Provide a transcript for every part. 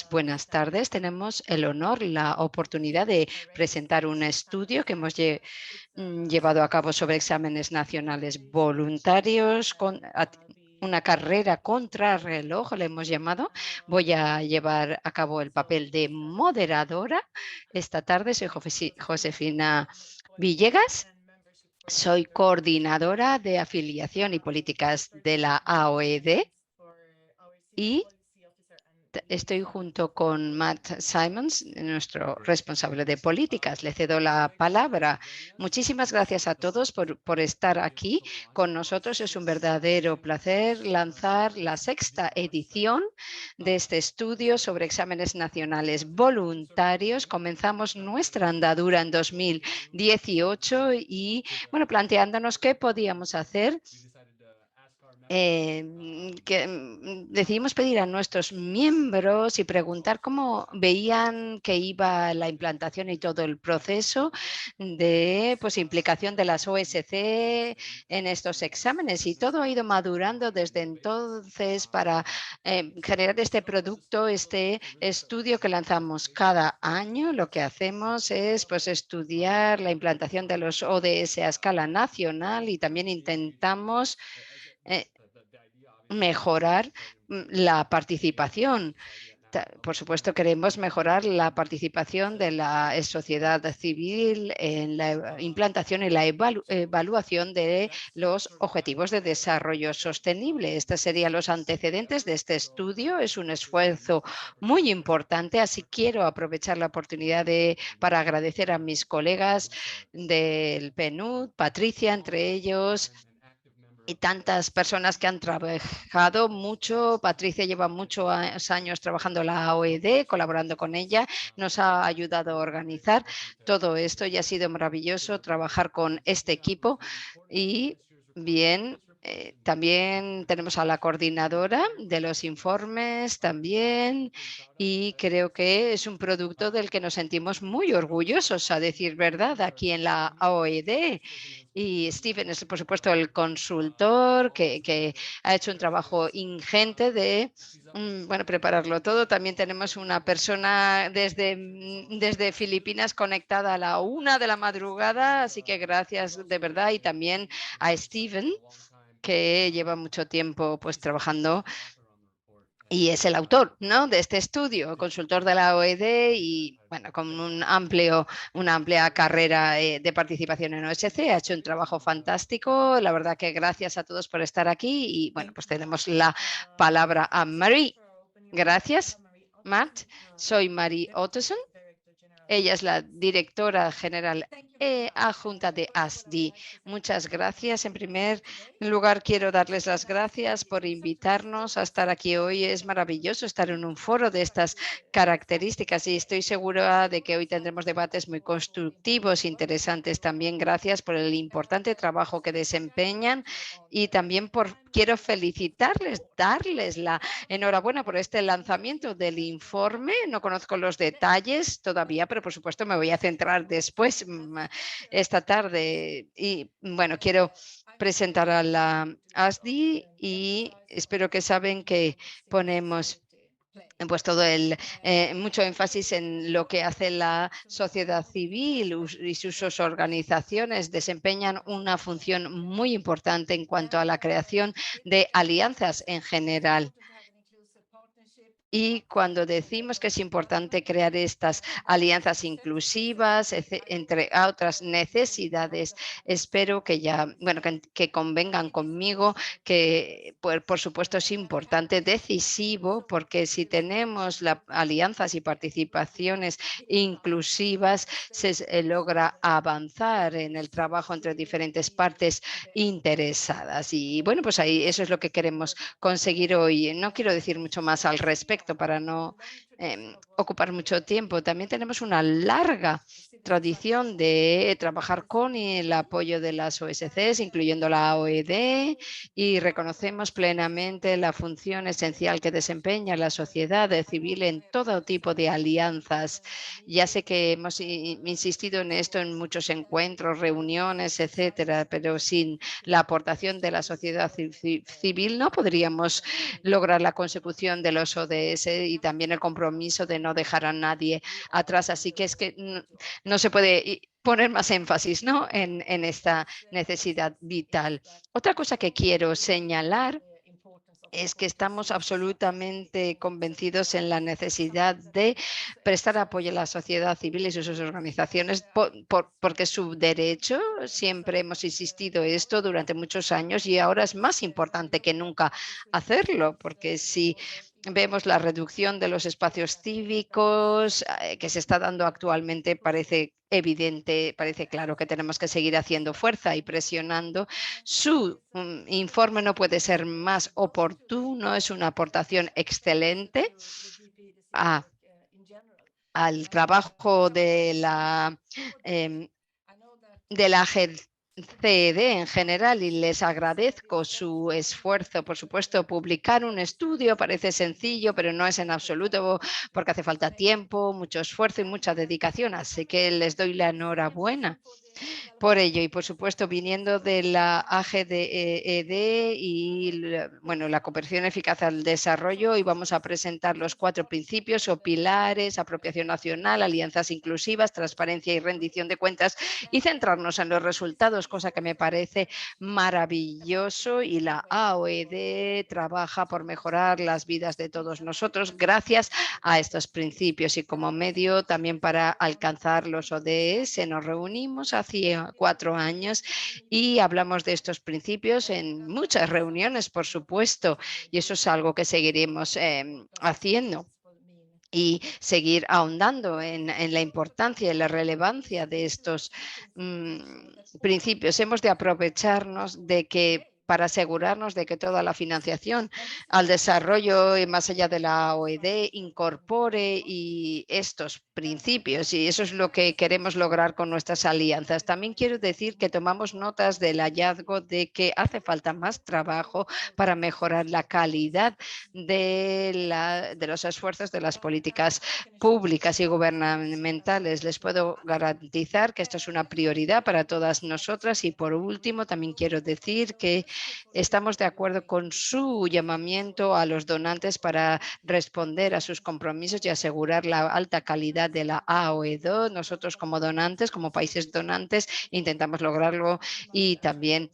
buenas tardes. Tenemos el honor, la oportunidad de presentar un estudio que hemos llevado a cabo sobre exámenes nacionales voluntarios con una carrera contra reloj, le hemos llamado. Voy a llevar a cabo el papel de moderadora. Esta tarde soy Josefina Villegas. Soy coordinadora de afiliación y políticas de la AOED y estoy junto con Matt Simons, nuestro responsable de políticas. Le cedo la palabra. Muchísimas gracias a todos por estar aquí con nosotros. Es un verdadero placer lanzar la 6ª edición de este estudio sobre exámenes nacionales voluntarios. Comenzamos nuestra andadura en 2018 y, bueno, planteándonos qué podíamos hacer. Decidimos pedir a nuestros miembros y preguntar cómo veían que iba la implantación y todo el proceso de implicación de las OSC en estos exámenes, y todo ha ido madurando desde entonces para generar este producto, este estudio que lanzamos cada año. Lo que hacemos es estudiar la implantación de los ODS a escala nacional y también intentamos mejorar la participación. Por supuesto, queremos mejorar la participación de la sociedad civil en la implantación y la evaluación de los objetivos de desarrollo sostenible. Estos serían los antecedentes de este estudio. Es un esfuerzo muy importante, así quiero aprovechar la oportunidad para agradecer a mis colegas del PNUD, Patricia entre ellos, y tantas personas que han trabajado mucho. Patricia lleva muchos años trabajando en la OED, colaborando con ella, nos ha ayudado a organizar todo esto y ha sido maravilloso trabajar con este equipo. Y bien, también tenemos a la coordinadora de los informes también, y creo que es un producto del que nos sentimos muy orgullosos, a decir verdad, aquí en la OED. Y Steven es, por supuesto, el consultor que ha hecho un trabajo ingente de prepararlo todo. También tenemos una persona desde Filipinas conectada a la 1 de la madrugada, así que gracias de verdad. Y también a Steven, que lleva mucho tiempo trabajando y es el autor, ¿no?, de este estudio, consultor de la OED y, bueno, con una amplia carrera de participación en OSCE. Ha hecho un trabajo fantástico. La verdad que gracias a todos por estar aquí y, bueno, tenemos la palabra a Marie. Gracias, Matt. Soy Marie Ottoson. Ella es la directora general adjunta de ASDI. Muchas gracias. En primer lugar, quiero darles las gracias por invitarnos a estar aquí hoy. Es maravilloso estar en un foro de estas características y estoy segura de que hoy tendremos debates muy constructivos, interesantes. También gracias por el importante trabajo que desempeñan y también quiero felicitarles, darles la enhorabuena por este lanzamiento del informe. No conozco los detalles todavía, pero por supuesto me voy a centrar después esta tarde. Y, bueno, quiero presentar a la ASDI y espero que saben que ponemos todo mucho énfasis en lo que hace la sociedad civil y sus organizaciones. Desempeñan una función muy importante en cuanto a la creación de alianzas en general. Y cuando decimos que es importante crear estas alianzas inclusivas, entre otras necesidades, espero que que convengan conmigo que, por supuesto, es importante, decisivo, porque si tenemos alianzas y participaciones inclusivas, se logra avanzar en el trabajo entre diferentes partes interesadas. Y, bueno, ahí eso es lo que queremos conseguir hoy. No quiero decir mucho más al respecto para no ocupar mucho tiempo. También tenemos una larga tradición de trabajar con el apoyo de las OSCs, incluyendo la OED, y reconocemos plenamente la función esencial que desempeña la sociedad civil en todo tipo de alianzas. Ya sé que hemos insistido en esto en muchos encuentros, reuniones, etcétera, pero sin la aportación de la sociedad civil no podríamos lograr la consecución de los ODS y también el compromiso compromiso de no dejar a nadie atrás. Así que es que no se puede poner más énfasis, ¿no?, en esta necesidad vital. Otra cosa que quiero señalar es que estamos absolutamente convencidos en la necesidad de prestar apoyo a la sociedad civil y sus organizaciones, porque es su derecho. Siempre hemos insistido esto durante muchos años y ahora es más importante que nunca hacerlo, porque si vemos la reducción de los espacios cívicos que se está dando actualmente, parece evidente, parece claro que tenemos que seguir haciendo fuerza y presionando. Su informe no puede ser más oportuno, es una aportación excelente al trabajo de la CED en general, y les agradezco su esfuerzo. Por supuesto, publicar un estudio parece sencillo, pero no es en absoluto, porque hace falta tiempo, mucho esfuerzo y mucha dedicación. Así que les doy la enhorabuena por ello. Y por supuesto, viniendo de la AGDED y bueno, la cooperación eficaz al desarrollo, y vamos a presentar los 4 principios o pilares: apropiación nacional, alianzas inclusivas, transparencia y rendición de cuentas, y centrarnos en los resultados, cosa que me parece maravilloso. Y la AOED trabaja por mejorar las vidas de todos nosotros gracias a estos principios, y como medio también para alcanzar los ODS nos reunimos hace 4 años y hablamos de estos principios en muchas reuniones, por supuesto, y eso es algo que seguiremos haciendo y seguir ahondando en la importancia y la relevancia de estos principios. Hemos de aprovecharnos de que para asegurarnos de que toda la financiación al desarrollo y más allá de la OED incorpore y estos principios, y eso es lo que queremos lograr con nuestras alianzas. También quiero decir que tomamos notas del hallazgo de que hace falta más trabajo para mejorar la calidad de los esfuerzos de las políticas públicas y gubernamentales. Les puedo garantizar que esto es una prioridad para todas nosotras. Y por último, también quiero decir que estamos de acuerdo con su llamamiento a los donantes para responder a sus compromisos y asegurar la alta calidad de la AOED. Nosotros como donantes, como países donantes, intentamos lograrlo, y también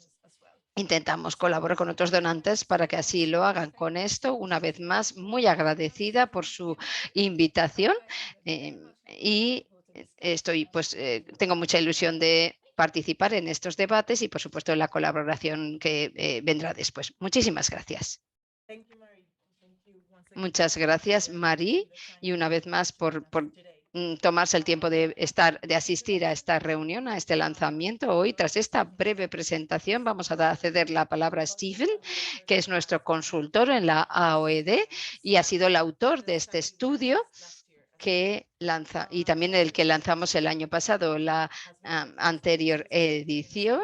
intentamos colaborar con otros donantes para que así lo hagan. Con esto, una vez más, muy agradecida por su invitación y tengo mucha ilusión de participar en estos debates y, por supuesto, en la colaboración que vendrá después. Muchísimas gracias. Muchas gracias, Marie, y una vez más por tomarse el tiempo de asistir a esta reunión, a este lanzamiento. Hoy, tras esta breve presentación, vamos a ceder la palabra a Stephen, que es nuestro consultor en la AOED y ha sido el autor de este estudio que lanza, y también el que lanzamos el año pasado, la anterior edición.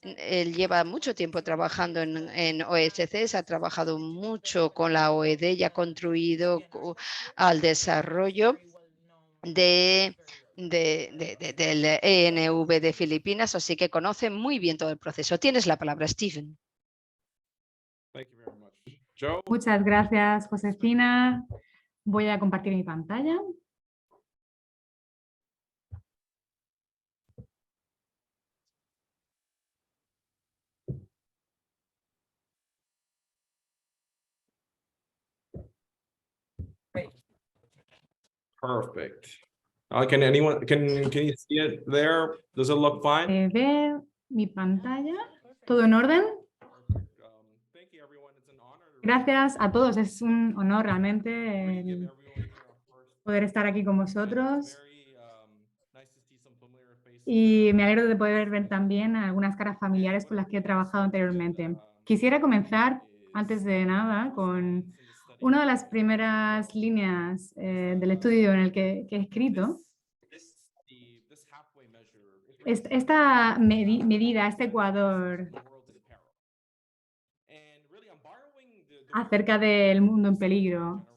Él lleva mucho tiempo trabajando en OSCE, ha trabajado mucho con la OED y ha contribuido al desarrollo del ENV de Filipinas, así que conoce muy bien todo el proceso. Tienes la palabra, Stephen. Muchas gracias, Josefina. Voy a compartir mi pantalla. Perfect. Can you see it there? Does it look fine? ¿Ve mi pantalla? ¿Todo en orden? Gracias a todos. Es un honor realmente poder estar aquí con vosotros. Y me alegro de poder ver también algunas caras familiares con las que he trabajado anteriormente. Quisiera comenzar, antes de nada, con una de las primeras líneas del estudio en el que he escrito. Esta medida, este ecuador acerca del mundo en peligro.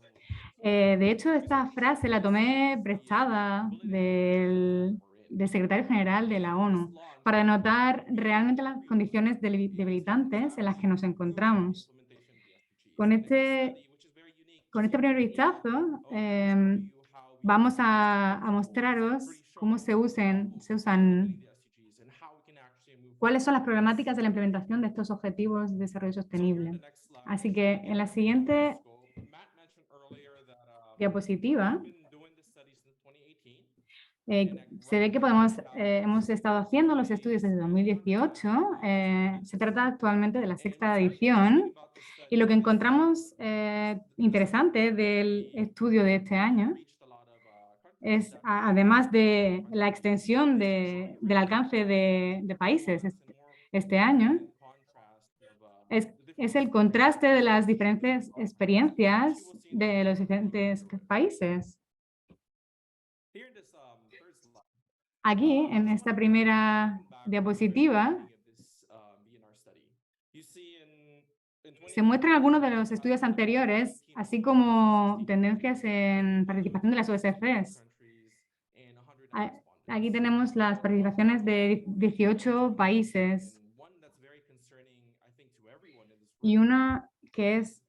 De hecho, esta frase la tomé prestada del secretario general de la ONU para denotar realmente las condiciones debilitantes en las que nos encontramos. Con este Con este primer vistazo, vamos a mostraros cómo se usan, cuáles son las problemáticas de la implementación de estos objetivos de desarrollo sostenible. Así que en la siguiente diapositiva se ve que hemos estado haciendo los estudios desde 2018. Se trata actualmente de la 6ª edición y lo que encontramos interesante del estudio de este año es, además de la extensión del alcance de países este año, es el contraste de las diferentes experiencias de los diferentes países. Aquí, en esta primera diapositiva, se muestran algunos de los estudios anteriores, así como tendencias en participación de las OSCEs. Aquí tenemos las participaciones de 18 países. Y una que es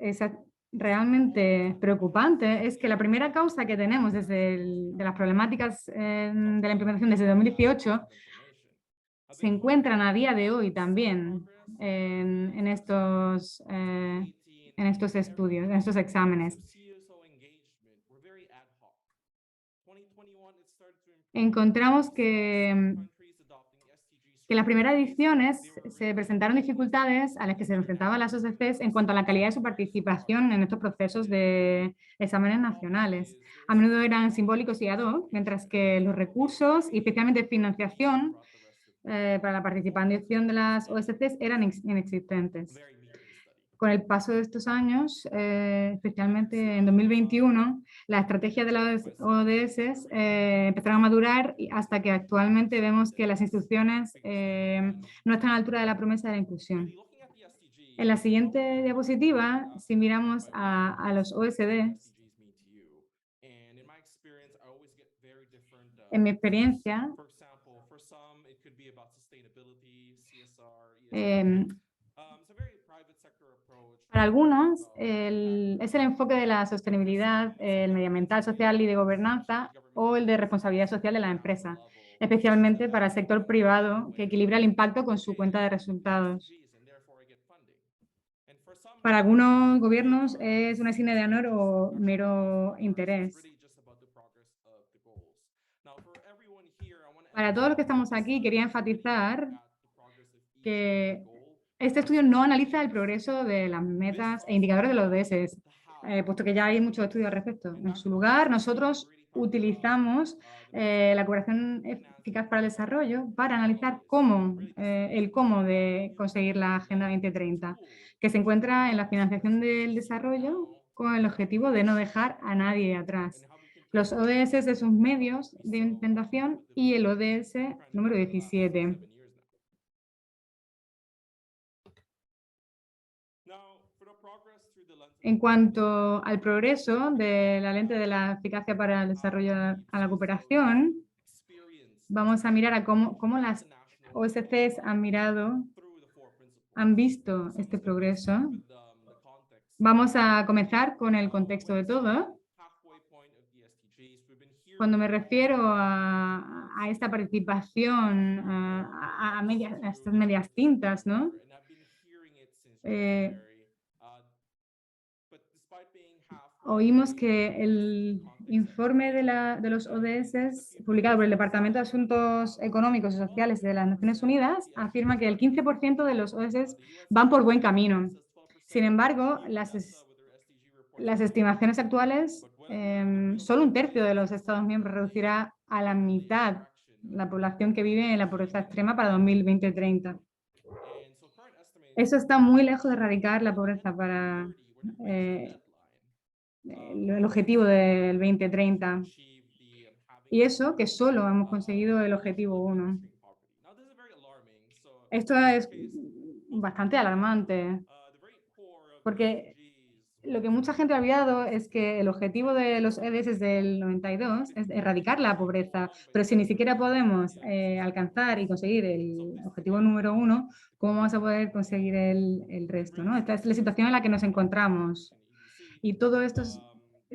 realmente preocupante es que la primera causa que tenemos de las problemáticas de la implementación desde 2018 se encuentran a día de hoy también en estos estudios, en estos exámenes. Encontramos que en las primeras ediciones se presentaron dificultades a las que se enfrentaban las OSCEs en cuanto a la calidad de su participación en estos procesos de exámenes nacionales. A menudo eran simbólicos y ad hoc, mientras que los recursos, y especialmente financiación, para la participación de las OSCEs eran inexistentes. Con el paso de estos años, especialmente en 2021, la estrategia de las ODS empezaron a madurar hasta que actualmente vemos que las instituciones no están a la altura de la promesa de la inclusión. En la siguiente diapositiva, si miramos a los OSDs, en mi experiencia, para algunos es el enfoque de la sostenibilidad, el medioambiental, social y de gobernanza, o el de responsabilidad social de la empresa, especialmente para el sector privado que equilibra el impacto con su cuenta de resultados. Para algunos gobiernos es una insignia de honor o mero interés. Para todos los que estamos aquí, quería enfatizar que este estudio no analiza el progreso de las metas e indicadores de los ODS, puesto que ya hay muchos estudios al respecto. En su lugar, nosotros utilizamos la cooperación eficaz para el desarrollo para analizar el cómo de conseguir la Agenda 2030, que se encuentra en la financiación del desarrollo con el objetivo de no dejar a nadie atrás. Los ODS de sus medios de implementación y el ODS número 17. En cuanto al progreso de la lente de la eficacia para el desarrollo a la cooperación, vamos a mirar a cómo las OSCEs han visto este progreso. Vamos a comenzar con el contexto de todo. Cuando me refiero a esta participación, a estas medias tintas, ¿no? Oímos que el informe de los ODS, publicado por el Departamento de Asuntos Económicos y Sociales de las Naciones Unidas, afirma que el 15% de los ODS van por buen camino. Sin embargo, las estimaciones actuales, solo 1/3 de los Estados miembros reducirá a la mitad la población que vive en la pobreza extrema para 2020-30. Eso está muy lejos de erradicar la pobreza para el objetivo del 2030. Y eso que solo hemos conseguido el objetivo 1. Esto es bastante alarmante, porque lo que mucha gente ha olvidado es que el objetivo de los ODS del 92 es erradicar la pobreza, pero si ni siquiera podemos alcanzar y conseguir el objetivo número 1, ¿cómo vamos a poder conseguir el resto, ¿no? Esta es la situación en la que nos encontramos. Y todo esto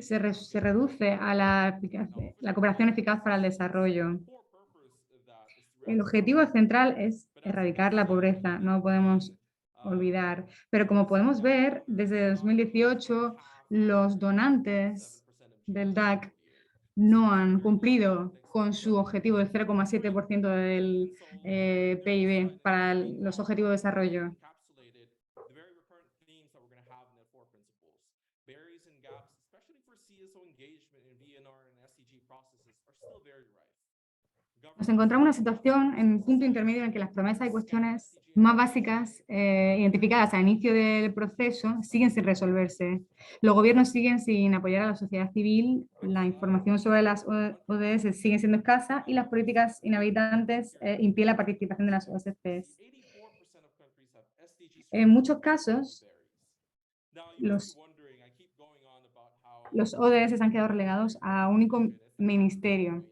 se reduce a la cooperación eficaz para el desarrollo. El objetivo central es erradicar la pobreza, no podemos olvidar. Pero como podemos ver, desde 2018 los donantes del DAC no han cumplido con su objetivo del 0,7% del PIB para los objetivos de desarrollo. Nos encontramos en una situación en un punto intermedio en el que las promesas y cuestiones más básicas identificadas al inicio del proceso siguen sin resolverse. Los gobiernos siguen sin apoyar a la sociedad civil, la información sobre las ODS sigue siendo escasa y las políticas inhabitantes impiden la participación de las OSCEs. En muchos casos, los ODS han quedado relegados a un único ministerio,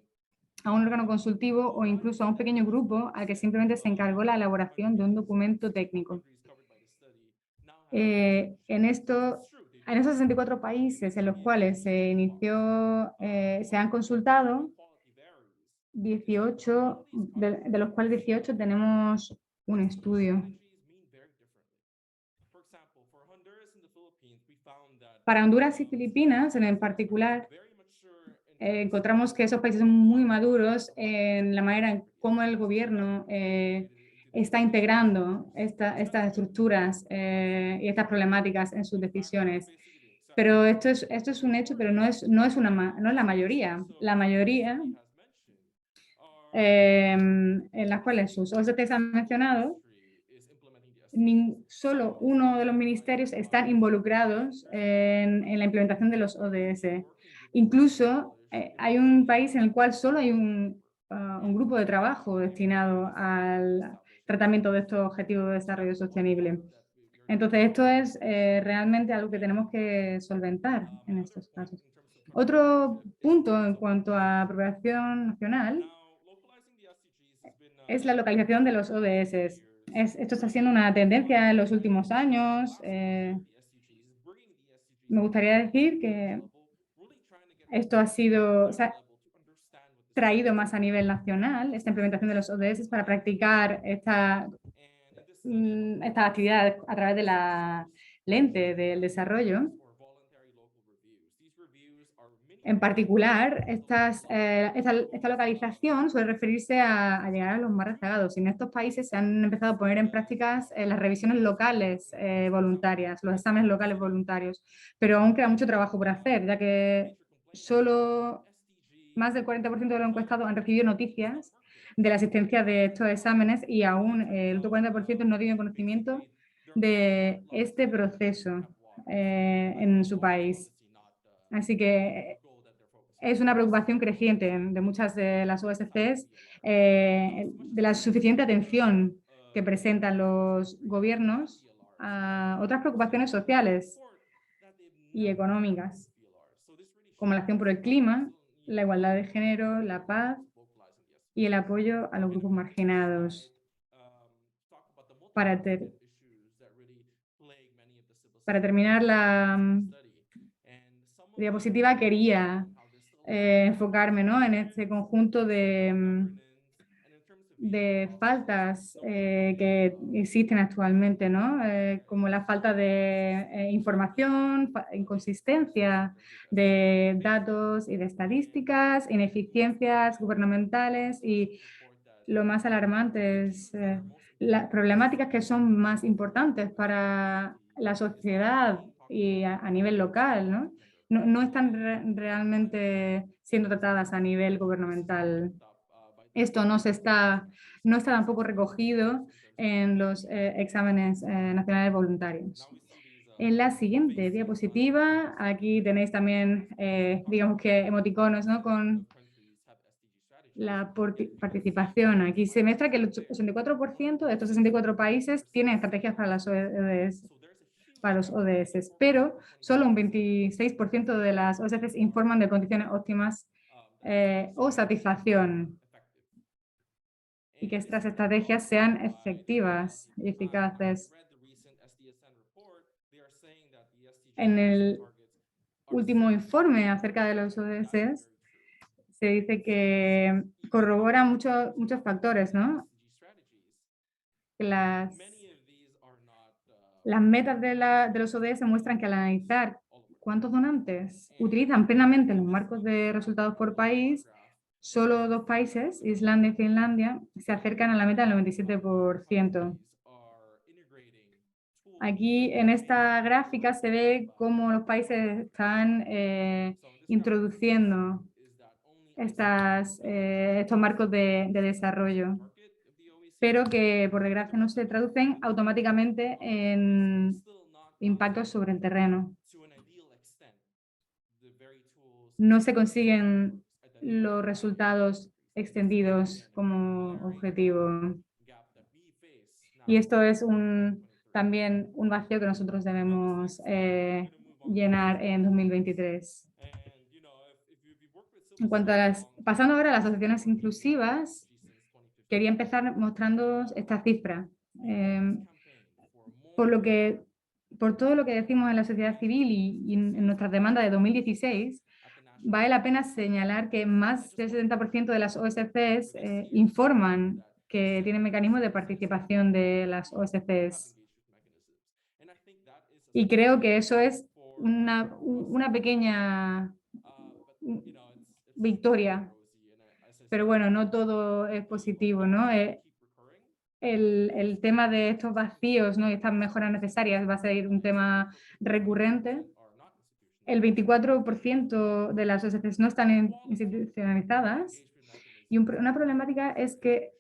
a un órgano consultivo o incluso a un pequeño grupo al que simplemente se encargó la elaboración de un documento técnico. En esos 64 países en los cuales se han consultado, 18, de los cuales 18 tenemos un estudio. Para Honduras y Filipinas, en particular, encontramos que esos países son muy maduros en la manera en cómo el gobierno está integrando estas estructuras y estas problemáticas en sus decisiones. Pero esto es un hecho, pero no es la mayoría. La mayoría en las cuales sus OSCEs han mencionado, solo uno de los ministerios están involucrados en la implementación de los ODS. Incluso hay un país en el cual solo hay un grupo de trabajo destinado al tratamiento de estos objetivos de desarrollo sostenible. Entonces, esto es realmente algo que tenemos que solventar en estos casos. Otro punto en cuanto a aprobación nacional es la localización de los ODS. Esto está siendo una tendencia en los últimos años. Me gustaría decir que esto se ha traído más a nivel nacional, esta implementación de los ODS para practicar estas actividades a través de la lente del desarrollo. En particular, esta localización suele referirse a llegar a los más rezagados. Y en estos países se han empezado a poner en prácticas las revisiones locales voluntarias, los exámenes locales voluntarios. Pero aún queda mucho trabajo por hacer, ya que solo más del 40% de los encuestados han recibido noticias de la existencia de estos exámenes y aún el otro 40% no tiene conocimiento de este proceso en su país. Así que es una preocupación creciente de muchas de las OSCEs de la suficiente atención que presentan los gobiernos a otras preocupaciones sociales y económicas, como la acción por el clima, la igualdad de género, la paz y el apoyo a los grupos marginados. Para terminar la diapositiva quería enfocarme, ¿no?, en este conjunto de faltas que existen actualmente, ¿no? Como la falta de información, inconsistencia de datos y de estadísticas, ineficiencias gubernamentales y lo más alarmante es las problemáticas que son más importantes para la sociedad y a nivel local, ¿no? No están realmente siendo tratadas a nivel gubernamental. Esto no está tampoco recogido en los exámenes nacionales voluntarios. En la siguiente diapositiva, aquí tenéis también, digamos que emoticonos, ¿no?, con la participación. Aquí se muestra que el 84% de estos 64 países tienen estrategias para las ODS, para los ODS, pero solo un 26% de las ODS informan de condiciones óptimas o satisfacción y que estas estrategias sean efectivas y eficaces. último informe acerca de los ODS se dice que corrobora muchos factores, ¿no? Las metas de los ODS muestran que al analizar cuántos donantes utilizan plenamente los marcos de resultados por país, solo 2 países, Islandia y Finlandia, se acercan a la meta del 97%. Aquí en esta gráfica se ve cómo los países están introduciendo estos marcos de desarrollo, pero que por desgracia no se traducen automáticamente en impactos sobre el terreno. No se consiguen los resultados extendidos como objetivo. Y esto es también un vacío que nosotros debemos llenar en 2023. En cuanto a pasando ahora a las asociaciones inclusivas, quería empezar mostrando esta cifra. Por todo lo que decimos en la sociedad civil y en nuestras demandas de 2016, vale la pena señalar que más del 70% de las OSCEs informan que tienen mecanismos de participación de las OSCEs. Y creo que eso es una pequeña victoria. Pero bueno, no todo es positivo, ¿no? El tema de estos vacíos, ¿no? Y estas mejoras necesarias va a ser un tema recurrente. El 24% de las OSCEs no están institucionalizadas y una problemática es que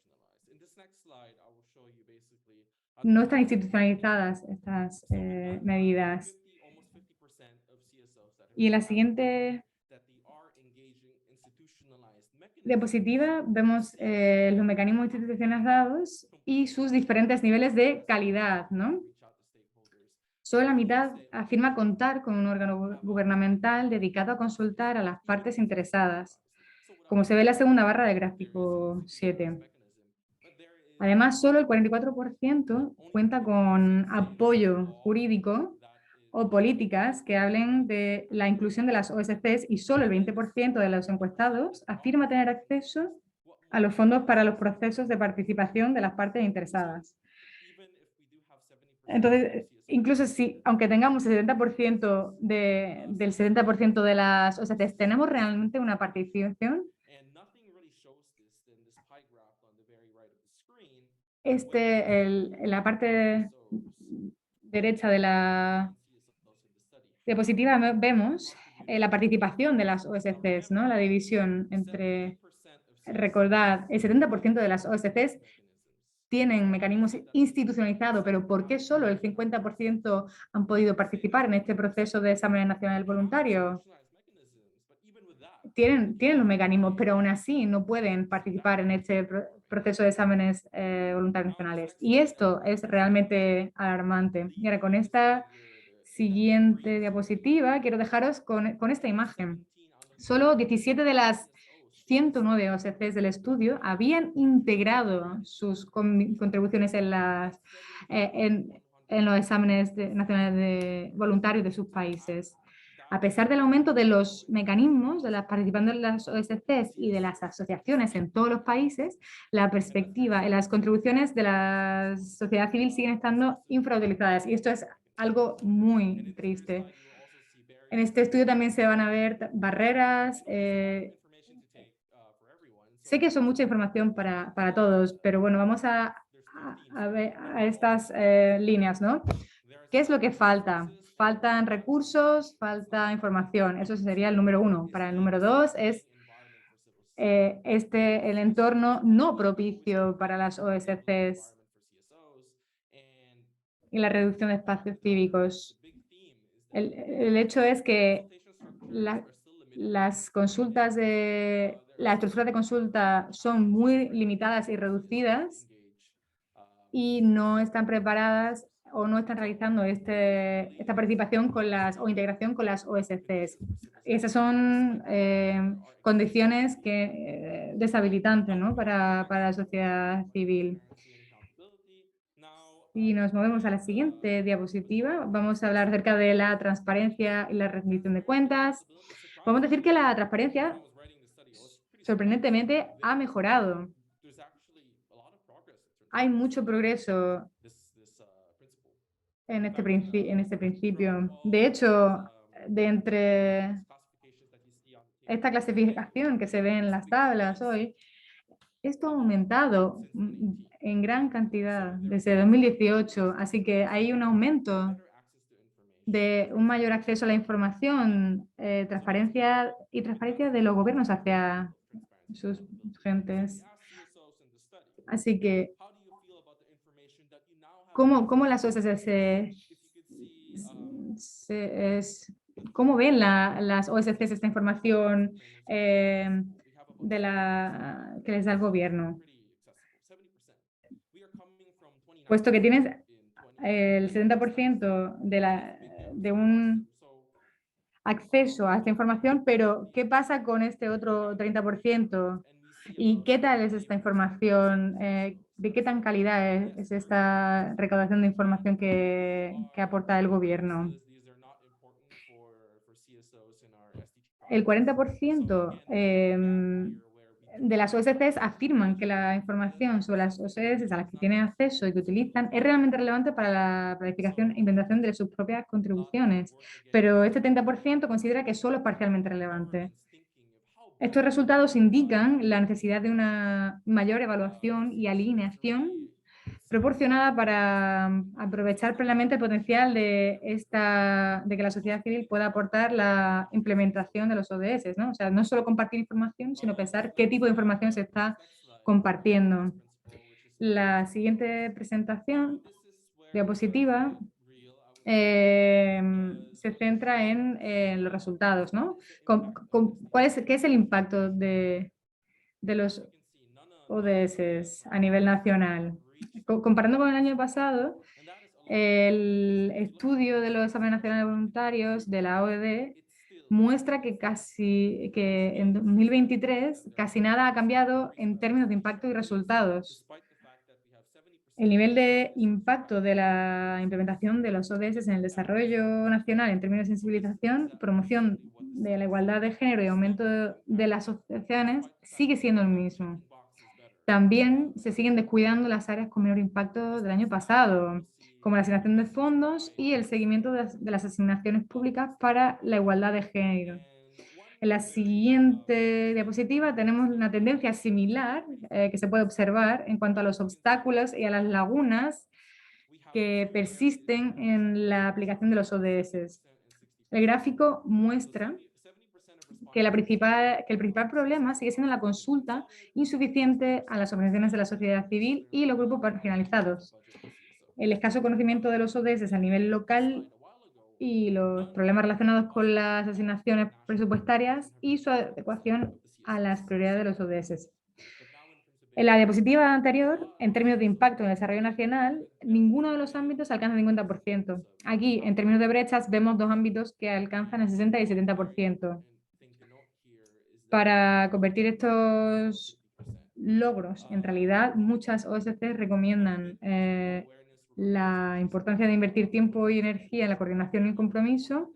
no están institucionalizadas estas medidas. Y en la siguiente diapositiva vemos los mecanismos institucionalizados y sus diferentes niveles de calidad, ¿no? Solo la mitad afirma contar con un órgano gubernamental dedicado a consultar a las partes interesadas, como se ve en la segunda barra del gráfico 7. Además, solo el 44% cuenta con apoyo jurídico o políticas que hablen de la inclusión de las OSCEs y solo el 20% de los encuestados afirma tener acceso a los fondos para los procesos de participación de las partes interesadas. Entonces, incluso si, aunque tengamos el 70% del 70% de las OSCEs, ¿tenemos realmente una participación? En la parte derecha de la diapositiva vemos la participación de las OSCEs, ¿no? La división entre, recordad, el 70% de las OSCEs tienen mecanismos institucionalizados, pero ¿por qué solo el 50% han podido participar en este proceso de exámenes nacionales voluntarios? Tienen los mecanismos, pero aún así no pueden participar en este proceso de exámenes voluntarios nacionales. Y esto es realmente alarmante. Y ahora con esta siguiente diapositiva quiero dejaros con esta imagen. Solo 17 de las 109 OSCEs del estudio habían integrado sus contribuciones en los exámenes nacionales voluntarios de sus países. A pesar del aumento de los mecanismos de las participantes en las OSCEs y de las asociaciones en todos los países, la perspectiva y las contribuciones de la sociedad civil siguen estando infrautilizadas. Y esto es algo muy triste. En este estudio también se van a ver barreras. Sé que son mucha información para todos, pero bueno, vamos a ver a estas líneas, ¿no? ¿Qué es lo que falta? Faltan recursos, falta información. Eso sería el número 1. Para el número 2 es el entorno no propicio para las OSCEs y la reducción de espacios cívicos. El hecho es que las consultas la estructura de consulta son muy limitadas y reducidas y no están preparadas o no están realizando esta participación o integración con las OSCEs. Esas son condiciones deshabilitantes, ¿no? para la sociedad civil. Si nos movemos a la siguiente diapositiva, vamos a hablar acerca de la transparencia y la rendición de cuentas. Podemos decir que la transparencia, sorprendentemente, ha mejorado. Hay mucho progreso en este principio. De hecho, de entre esta clasificación que se ve en las tablas hoy, esto ha aumentado en gran cantidad desde 2018, así que hay un aumento de un mayor acceso a la información, transparencia de los gobiernos hacia sus gentes. Así que, ¿cómo las OSCE cómo ven las OSCE esta información que les da el gobierno? Puesto que tienes el 70% de un acceso a esta información, pero ¿qué pasa con este otro 30%? ¿Y qué tal es esta información? ¿De qué tan calidad es esta recaudación de información que aporta el gobierno? El 40% de las OSCEs afirman que la información sobre las OSCEs a las que tienen acceso y que utilizan es realmente relevante para la planificación e implementación de sus propias contribuciones, pero este 30% considera que solo es parcialmente relevante. Estos resultados indican la necesidad de una mayor evaluación y alineación proporcionada para aprovechar plenamente el potencial de que la sociedad civil pueda aportar la implementación de los ODS, ¿no? O sea, no solo compartir información, sino pensar qué tipo de información se está compartiendo. La siguiente presentación, diapositiva, se centra en los resultados, ¿no? ¿Qué es el impacto de los ODS a nivel nacional? Comparando con el año pasado, el estudio de los exámenes nacionales voluntarios de la OED muestra que en 2023 casi nada ha cambiado en términos de impacto y resultados. El nivel de impacto de la implementación de los ODS en el desarrollo nacional en términos de sensibilización, promoción de la igualdad de género y aumento de las asociaciones sigue siendo el mismo. También se siguen descuidando las áreas con menor impacto del año pasado, como la asignación de fondos y el seguimiento de las asignaciones públicas para la igualdad de género. En la siguiente diapositiva tenemos una tendencia similar que se puede observar en cuanto a los obstáculos y a las lagunas que persisten en la aplicación de los ODS. El gráfico muestra que el principal problema sigue siendo la consulta insuficiente a las organizaciones de la sociedad civil y los grupos marginalizados. El escaso conocimiento de los ODS a nivel local y los problemas relacionados con las asignaciones presupuestarias y su adecuación a las prioridades de los ODS. En la diapositiva anterior, en términos de impacto en el desarrollo nacional, ninguno de los ámbitos alcanza el 50%. Aquí, en términos de brechas, vemos dos ámbitos que alcanzan el 60 y el 70%. Para convertir estos logros en realidad, muchas OSCE recomiendan la importancia de invertir tiempo y energía en la coordinación y el compromiso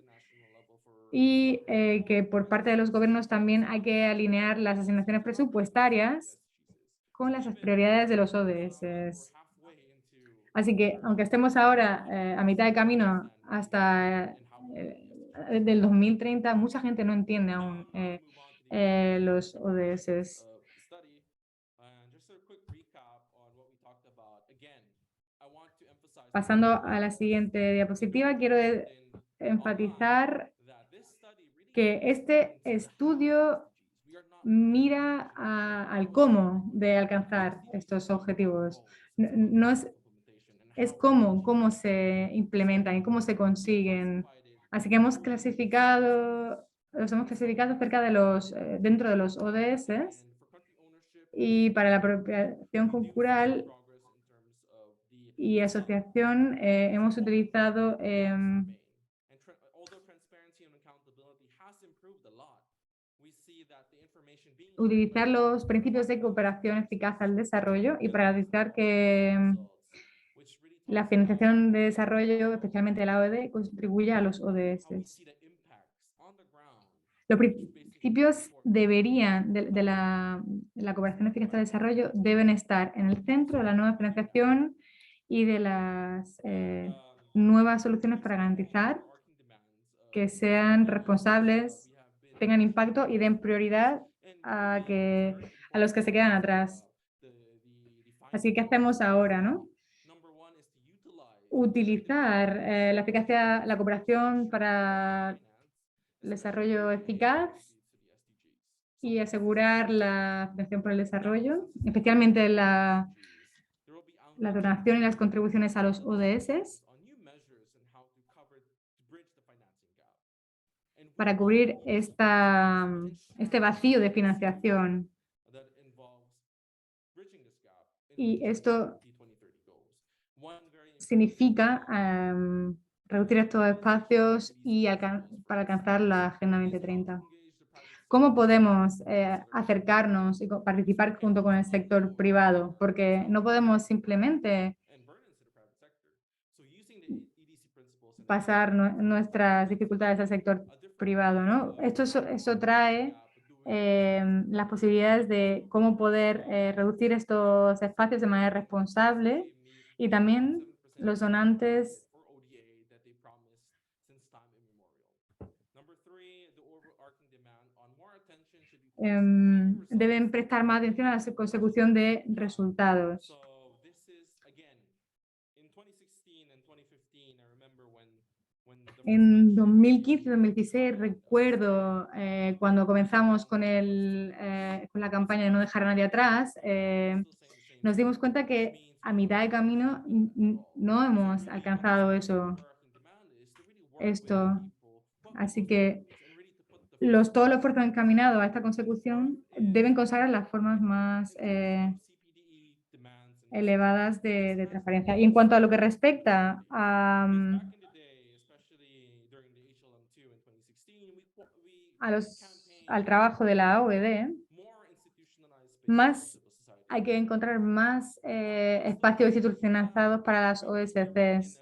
y que por parte de los gobiernos también hay que alinear las asignaciones presupuestarias con las prioridades de los ODS. Así que, aunque estemos ahora a mitad de camino hasta del 2030, mucha gente no entiende aún los ODS. Pasando a la siguiente diapositiva, quiero enfatizar que este estudio mira al cómo de alcanzar estos objetivos. No es cómo se implementan y cómo se consiguen. Así que los hemos clasificado cerca de dentro de los ODS y para la apropiación cultural y asociación hemos utilizado utilizar los principios de cooperación eficaz al desarrollo y para garantizar que la financiación de desarrollo, especialmente la OED, contribuye a los ODS. Los principios deberían, de la cooperación eficaz de desarrollo, deben estar en el centro de la nueva financiación y de las nuevas soluciones para garantizar que sean responsables, tengan impacto y den prioridad a los que se quedan atrás. Así que, ¿qué hacemos ahora, no? Utilizar la eficacia, la cooperación para el desarrollo eficaz y asegurar la financiación por el desarrollo, especialmente la donación y las contribuciones a los ODS, para cubrir este vacío de financiación. Y esto significa reducir estos espacios y para alcanzar la Agenda 2030. ¿Cómo podemos acercarnos y participar junto con el sector privado? Porque no podemos simplemente pasar nuestras dificultades al sector privado, ¿no? Eso trae las posibilidades de cómo poder reducir estos espacios de manera responsable, y también los donantes deben prestar más atención a la consecución de resultados. En 2015 y 2016 recuerdo cuando comenzamos con la campaña de no dejar a nadie atrás, nos dimos cuenta que a mitad de camino no hemos alcanzado esto. Así que todos los esfuerzos encaminados a esta consecución deben consagrar las formas más elevadas de transparencia. Y en cuanto a lo que respecta al trabajo de la OED, hay que encontrar más espacios institucionalizados para las OSCs.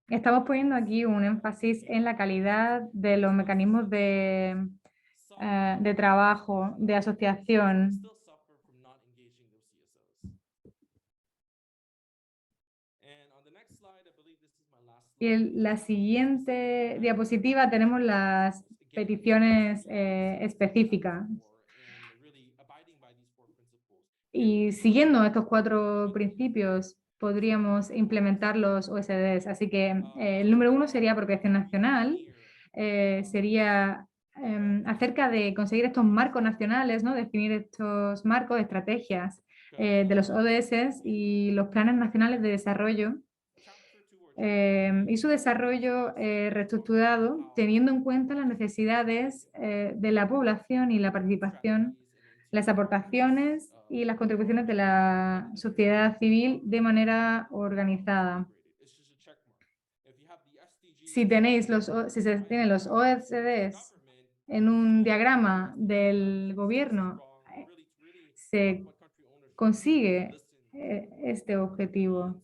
Estamos poniendo aquí un énfasis en la calidad de los mecanismos de trabajo, de asociación. Y en la siguiente diapositiva tenemos las peticiones específicas. Y siguiendo estos 4 principios, podríamos implementar los OSDs. Así que el número 1 sería apropiación nacional, sería acerca de conseguir estos marcos nacionales, ¿no? Definir estos marcos, estrategias de los ODS y los planes nacionales de desarrollo, y su desarrollo reestructurado teniendo en cuenta las necesidades de la población y la participación, las aportaciones y las contribuciones de la sociedad civil de manera organizada. Si se tienen los OSDs en un diagrama del gobierno, se consigue este objetivo.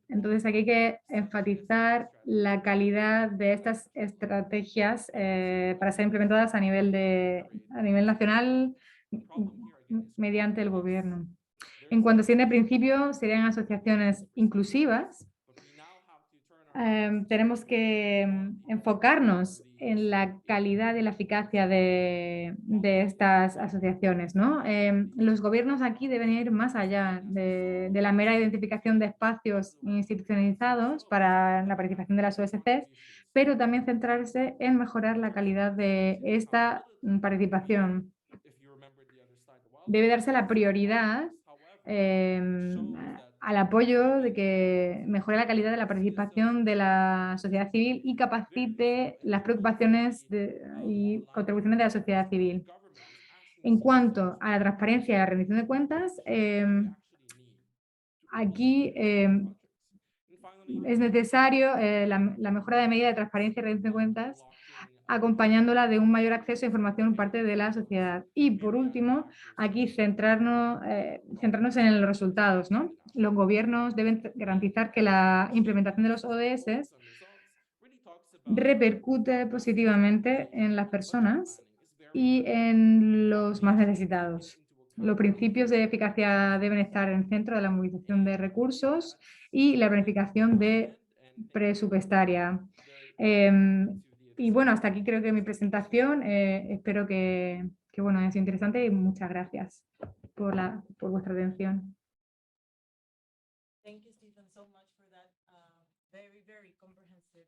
Entonces aquí hay que enfatizar la calidad de estas estrategias para ser implementadas a nivel nacional mediante el gobierno. En cuanto a siguiente principio, serían asociaciones inclusivas. Tenemos que enfocarnos en la calidad y la eficacia de estas asociaciones, ¿no? Los gobiernos aquí deben ir más allá de la mera identificación de espacios institucionalizados para la participación de las OSCs, pero también centrarse en mejorar la calidad de esta participación. Debe darse la prioridad al apoyo de que mejore la calidad de la participación de la sociedad civil y capacite las preocupaciones y contribuciones de la sociedad civil. En cuanto a la transparencia y la rendición de cuentas, aquí es necesario la mejora de medida de transparencia y rendición de cuentas acompañándola de un mayor acceso a información por parte de la sociedad. Y por último, aquí centrarnos en los resultados, ¿no? Los gobiernos deben garantizar que la implementación de los ODS repercute positivamente en las personas y en los más necesitados. Los principios de eficacia deben estar en el centro de la movilización de recursos y la planificación presupuestaria. Y bueno, hasta aquí creo que mi presentación. Espero que bueno, haya sido interesante y muchas gracias por vuestra atención. Thank you, Stephen, so much for that very comprehensive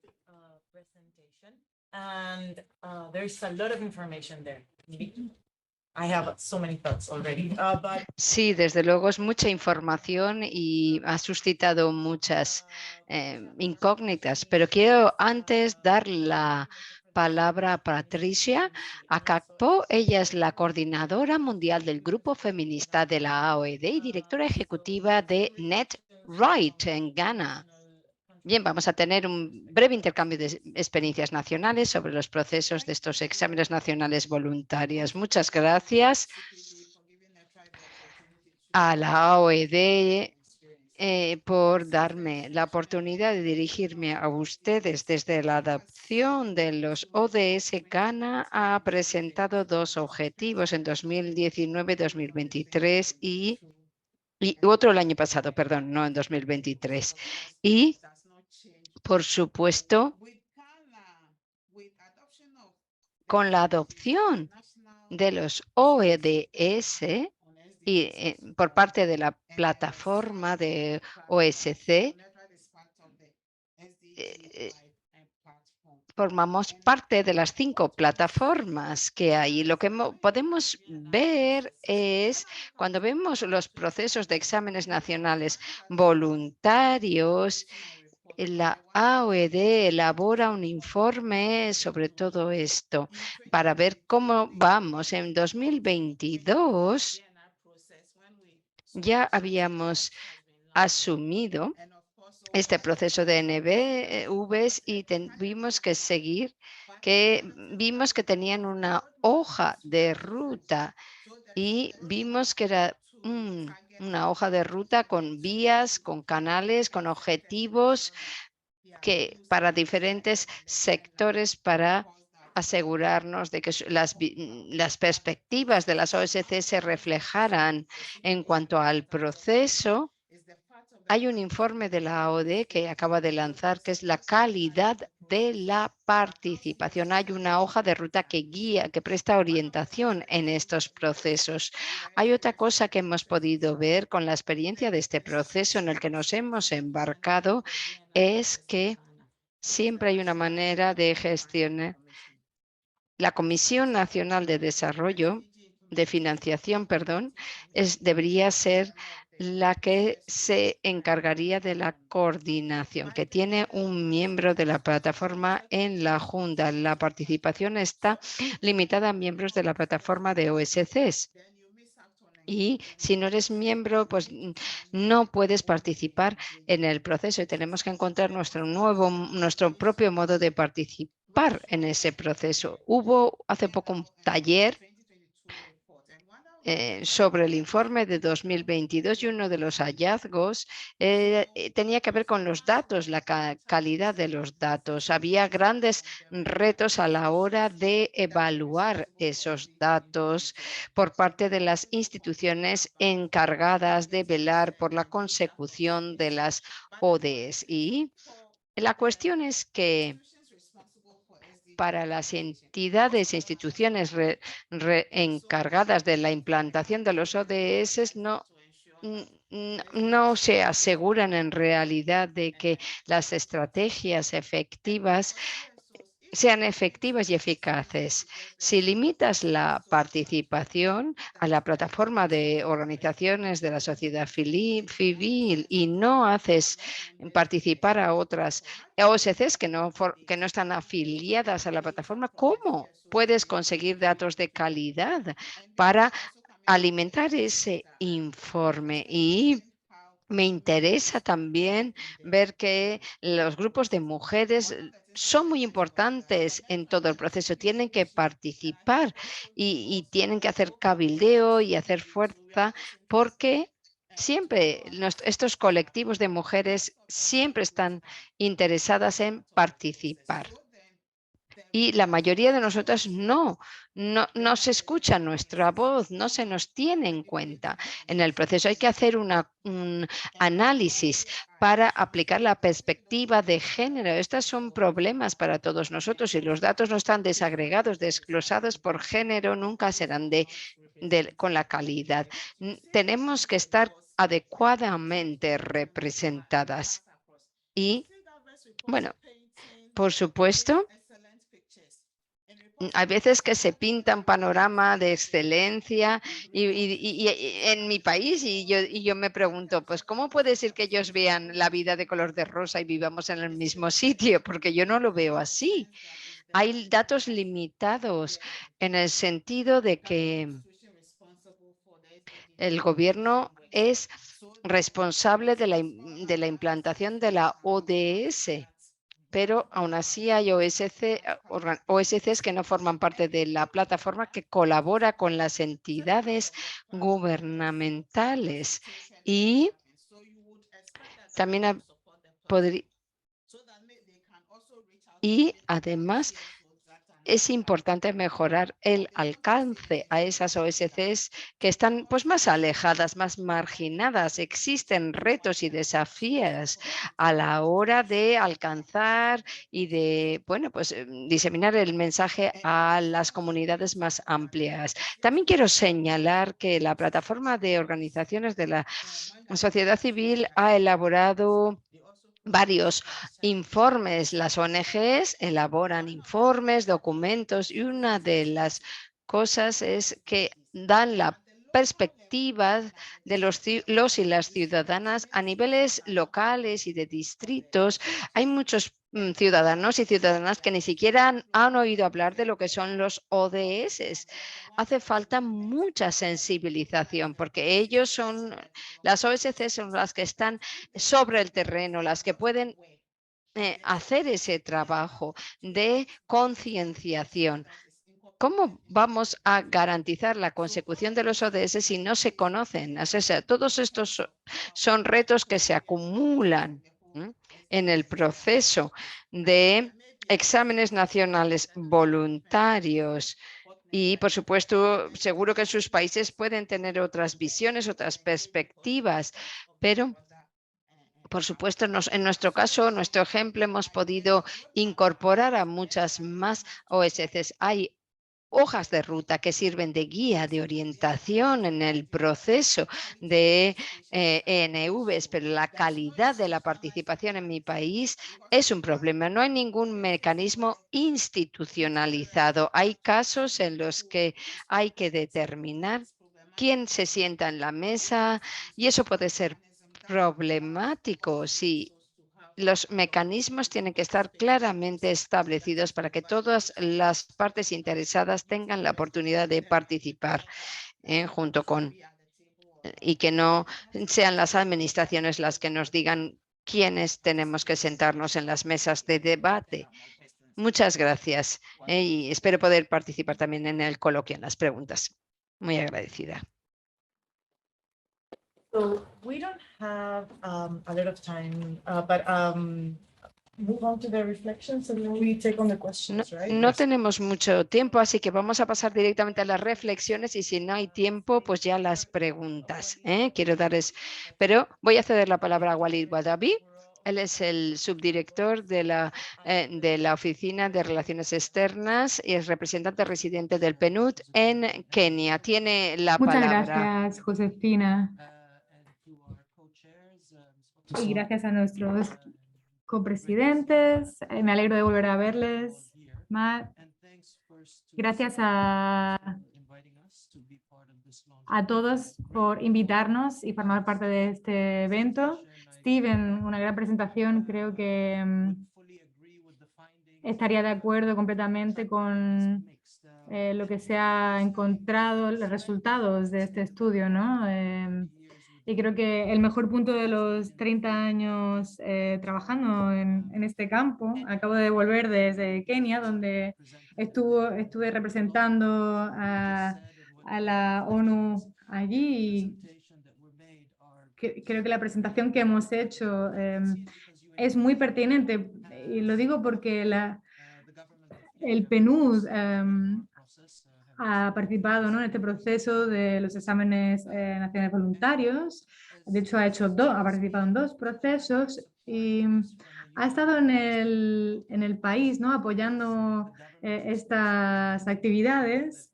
presentation. And there's a lot of information there. I have so many thoughts already. Sí, desde luego es mucha información y ha suscitado muchas incógnitas, pero quiero antes dar la palabra a Patricia Akakpo. Ella es la coordinadora mundial del Grupo Feminista de la AOED y directora ejecutiva de NetRight en Ghana. Bien, vamos a tener un breve intercambio de experiencias nacionales sobre los procesos de estos exámenes nacionales voluntarios. Muchas gracias a la AOED por darme la oportunidad de dirigirme a ustedes. Desde la adopción de los ODS, Ghana ha presentado dos objetivos en 2019-2023 y otro el año pasado, perdón, no en 2023. Y, por supuesto, con la adopción de los ODS y por parte de la plataforma de OSC, formamos parte de las 5 plataformas que hay. Lo que podemos ver es, cuando vemos los procesos de exámenes nacionales voluntarios, la AOED elabora un informe sobre todo esto para ver cómo vamos. En 2022 ya habíamos asumido este proceso de NBVs y vimos que vimos que tenían una hoja de ruta y vimos que era una hoja de ruta con vías, con canales, con objetivos para diferentes sectores para asegurarnos de que las perspectivas de las OSC se reflejaran en cuanto al proceso. Hay un informe de la AOD que acaba de lanzar, que es la calidad de la participación. Hay una hoja de ruta que guía, que presta orientación en estos procesos. Hay otra cosa que hemos podido ver con la experiencia de este proceso en el que nos hemos embarcado, es que siempre hay una manera de gestionar. La Comisión Nacional de Desarrollo, de Financiación, perdón, debería ser la que se encargaría de la coordinación, que tiene un miembro de la plataforma en la Junta. La participación está limitada a miembros de la plataforma de OSCs. Y si no eres miembro, pues no puedes participar en el proceso y tenemos que encontrar nuestro propio modo de participar en ese proceso. Hubo hace poco un taller sobre el informe de 2022 y uno de los hallazgos tenía que ver con los datos, la calidad de los datos. Había grandes retos a la hora de evaluar esos datos por parte de las instituciones encargadas de velar por la consecución de las ODS. Y la cuestión es que para las entidades e instituciones encargadas de la implantación de los ODS no se aseguran en realidad de que las estrategias efectivas sean efectivas y eficaces. Si limitas la participación a la plataforma de organizaciones de la sociedad civil y no haces participar a otras OSCs que no están afiliadas a la plataforma, ¿cómo puedes conseguir datos de calidad para alimentar ese informe? Y Me interesa también ver que los grupos de mujeres son muy importantes en todo el proceso, tienen que participar y tienen que hacer cabildeo y hacer fuerza porque siempre estos colectivos de mujeres siempre están interesadas en participar. Y la mayoría de nosotras no se escucha nuestra voz, no se nos tiene en cuenta en el proceso. Hay que hacer un análisis para aplicar la perspectiva de género. Estos son problemas para todos nosotros. Si los datos no están desagregados, desglosados por género, nunca serán con la calidad. Tenemos que estar adecuadamente representadas. Y, bueno, por supuesto, hay veces que se pinta un panorama de excelencia y en mi país y yo me pregunto, pues, ¿cómo puede ser que ellos vean la vida de color de rosa y vivamos en el mismo sitio? Porque yo no lo veo así. Hay datos limitados en el sentido de que el gobierno es responsable de la implantación de la ODS. Pero aún así hay OSCs que no forman parte de la plataforma que colabora con las entidades gubernamentales y también y además es importante mejorar el alcance a esas OSCs que están pues más alejadas, más marginadas. Existen retos y desafíos a la hora de alcanzar y de, bueno, pues diseminar el mensaje a las comunidades más amplias. También quiero señalar que la plataforma de organizaciones de la sociedad civil ha elaborado varios informes. Las ONGs elaboran informes, documentos y una de las cosas es que dan la perspectiva de los y las ciudadanas a niveles locales y de distritos. Hay muchos ciudadanos y ciudadanas que ni siquiera han oído hablar de lo que son los ODS. Hace falta mucha sensibilización porque las OSC son las que están sobre el terreno, las que pueden hacer ese trabajo de concienciación. ¿Cómo vamos a garantizar la consecución de los ODS si no se conocen? O sea, todos estos son retos que se acumulan en el proceso de exámenes nacionales voluntarios. Y, por supuesto, seguro que en sus países pueden tener otras visiones, otras perspectivas, pero por supuesto, en nuestro caso, nuestro ejemplo, hemos podido incorporar a muchas más OSCs. Hay hojas de ruta que sirven de guía, de orientación en el proceso de ENVs, pero la calidad de la participación en mi país es un problema. No hay ningún mecanismo institucionalizado. Hay casos en los que hay que determinar quién se sienta en la mesa y eso puede ser problemático si los mecanismos tienen que estar claramente establecidos para que todas las partes interesadas tengan la oportunidad de participar junto con y que no sean las administraciones las que nos digan quiénes tenemos que sentarnos en las mesas de debate. Muchas gracias y espero poder participar también en el coloquio, en las preguntas. Muy agradecida. So we don't have a lot of time, but move on to the reflections and then we take on the questions, right? No tenemos mucho tiempo, así que vamos a pasar directamente a las reflexiones y si no hay tiempo, pues ya las preguntas. Quiero darles, pero voy a ceder la palabra a Walid Wadabi. Él es el subdirector de la Oficina de Relaciones Externas y es representante residente del PNUD en Kenia. Tiene la Muchas palabra. gracias, Josefina. Y gracias a nuestros copresidentes. Me alegro de volver a verles. Matt. Gracias a todos por invitarnos y formar parte de este evento. Steven, una gran presentación, creo que estaría de acuerdo completamente con lo que se ha encontrado, los resultados de este estudio, ¿no? Y creo que el mejor punto de los 30 años trabajando en este campo, acabo de volver desde Kenia, donde estuve representando a la ONU allí. Y creo que la presentación que hemos hecho es muy pertinente. Y lo digo porque el PNUD ha participado, ¿no?, en este proceso de los exámenes nacionales voluntarios. De hecho, ha participado en 2 procesos y ha estado en el país, ¿no?, apoyando estas actividades.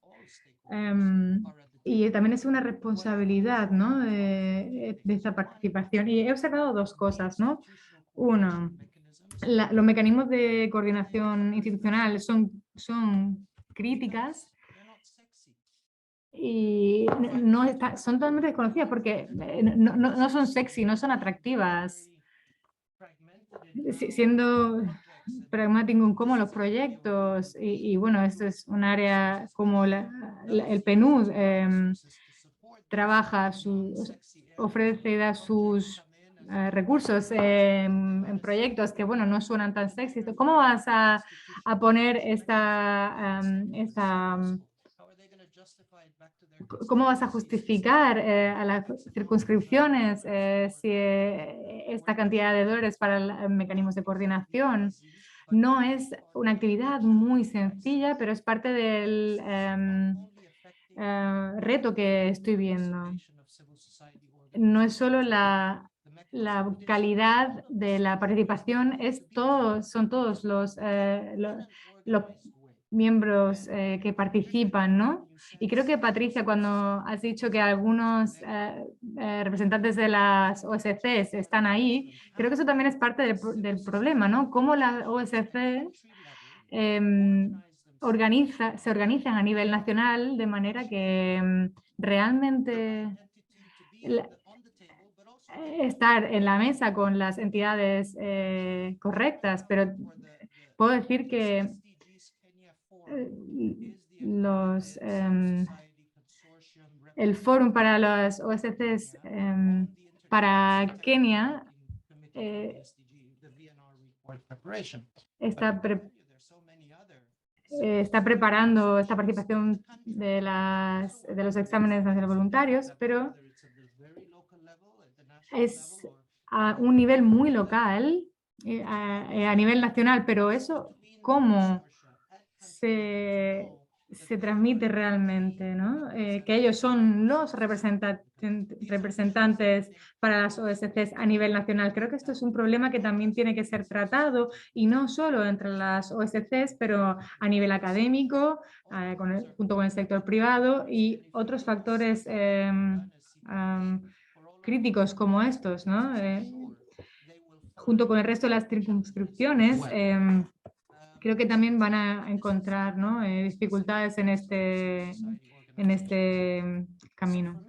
Y también es una responsabilidad, ¿no?, de esta participación. Y he observado 2 cosas, ¿no? Uno, los mecanismos de coordinación institucional son críticas y son totalmente desconocidas porque no son sexy, no son atractivas. Siendo pragmático en cómo los proyectos, y bueno, esto es un área como el PNUD trabaja, ofrece y da sus recursos en proyectos que, bueno, no suenan tan sexy. ¿Cómo vas a poner cómo vas a justificar a las circunscripciones esta cantidad de dólares para mecanismos de coordinación? No es una actividad muy sencilla, pero es parte del reto que estoy viendo. No es solo la calidad de la participación, son todos los miembros que participan, ¿no? Y creo que, Patricia, cuando has dicho que algunos representantes de las OSCs están ahí, creo que eso también es parte del problema, ¿no? Cómo las OSC se organizan a nivel nacional de manera que realmente estar en la mesa con las entidades correctas, pero puedo decir que el foro para las OSCs para Kenia está preparando esta participación de los exámenes nacionales voluntarios, pero es a un nivel muy local, a nivel nacional, pero eso, ¿cómo se transmite realmente, ¿no? Que ellos son los representantes para las OSCs a nivel nacional. Creo que esto es un problema que también tiene que ser tratado, y no solo entre las OSCs, pero a nivel académico, junto con el sector privado y otros factores críticos como estos, ¿no? Junto con el resto de las circunscripciones, creo que también van a encontrar, ¿no?, dificultades en este camino.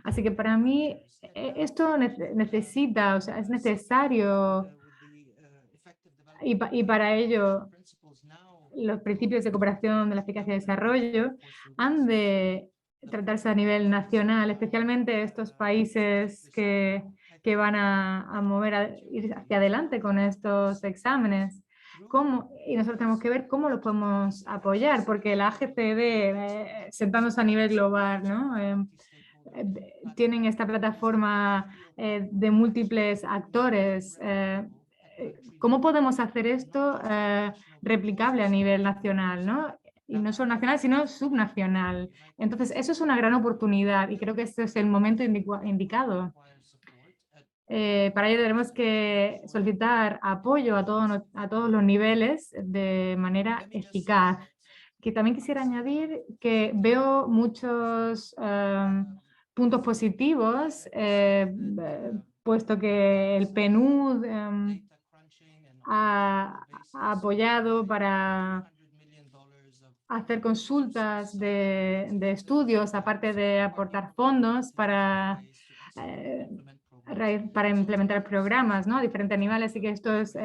Así que para mí esto necesita, o sea, es necesario, y para ello los principios de cooperación, de la eficacia de desarrollo han de tratarse a nivel nacional, especialmente estos países que van a ir hacia adelante con estos exámenes. Y nosotros tenemos que ver cómo los podemos apoyar, porque la AGCD, sentándose a nivel global, ¿no?, tienen esta plataforma de múltiples actores. ¿Cómo podemos hacer esto replicable a nivel nacional, ¿no? Y no solo nacional, sino subnacional. Entonces, eso es una gran oportunidad y creo que este es el momento indicado. Para ello tenemos que solicitar apoyo a todos los niveles de manera eficaz. Que también quisiera añadir que veo muchos puntos positivos, puesto que el PNUD ha apoyado para hacer consultas de estudios, aparte de aportar fondos para implementar programas, ¿no?, a diferentes niveles. Así que esto es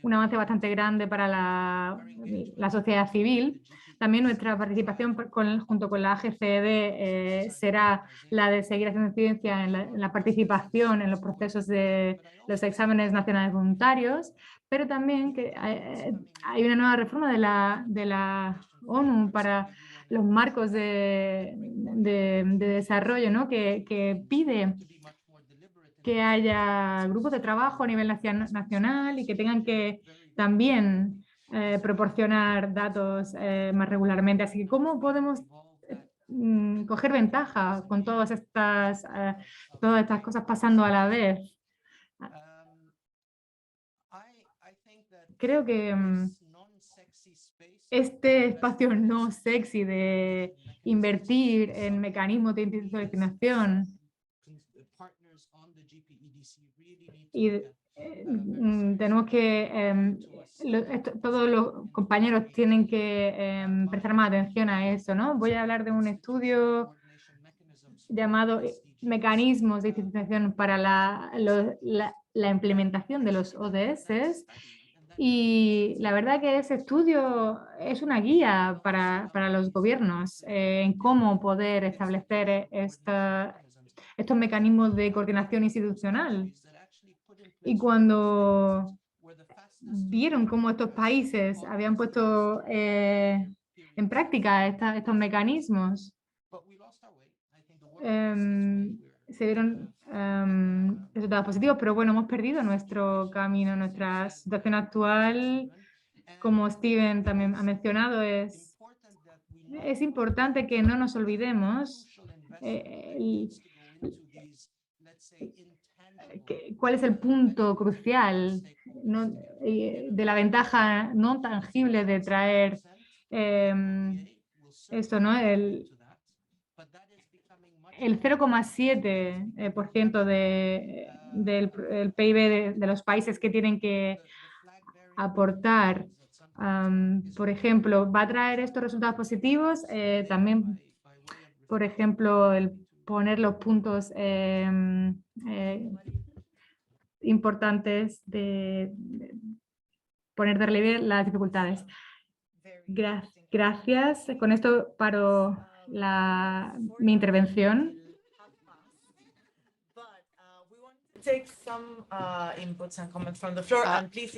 un avance bastante grande para la sociedad civil. También nuestra participación junto con la AGCED será la de seguir haciendo ciencia en la participación en los procesos de los exámenes nacionales voluntarios, pero también que hay una nueva reforma de la ONU para los marcos de desarrollo, ¿no? que pide que haya grupos de trabajo a nivel nacional y que tengan que también proporcionar datos más regularmente. Así que, ¿cómo podemos coger ventaja con todas estas cosas pasando a la vez? Creo que este espacio no sexy de invertir en mecanismos de institucionalización y tenemos que, todos los compañeros tienen que prestar más atención a eso, ¿no? Voy a hablar de un estudio llamado Mecanismos de Institucionalización para la implementación de los ODS. Y la verdad que ese estudio es una guía para los gobiernos en cómo poder establecer estos mecanismos de coordinación institucional. Y cuando vieron cómo estos países habían puesto en práctica estos mecanismos, se vieron resultados positivos, pero bueno, hemos perdido nuestro camino, nuestra situación actual, como Steven también ha mencionado, es importante que no nos olvidemos cuál es el punto crucial de la ventaja no tangible de traer esto, ¿no? El 0,7% del PIB de los países que tienen que aportar, por ejemplo, ¿va a traer estos resultados positivos? También, por ejemplo, el poner los puntos importantes de poner de relieve las dificultades. Gracias. Con esto paro mi intervención.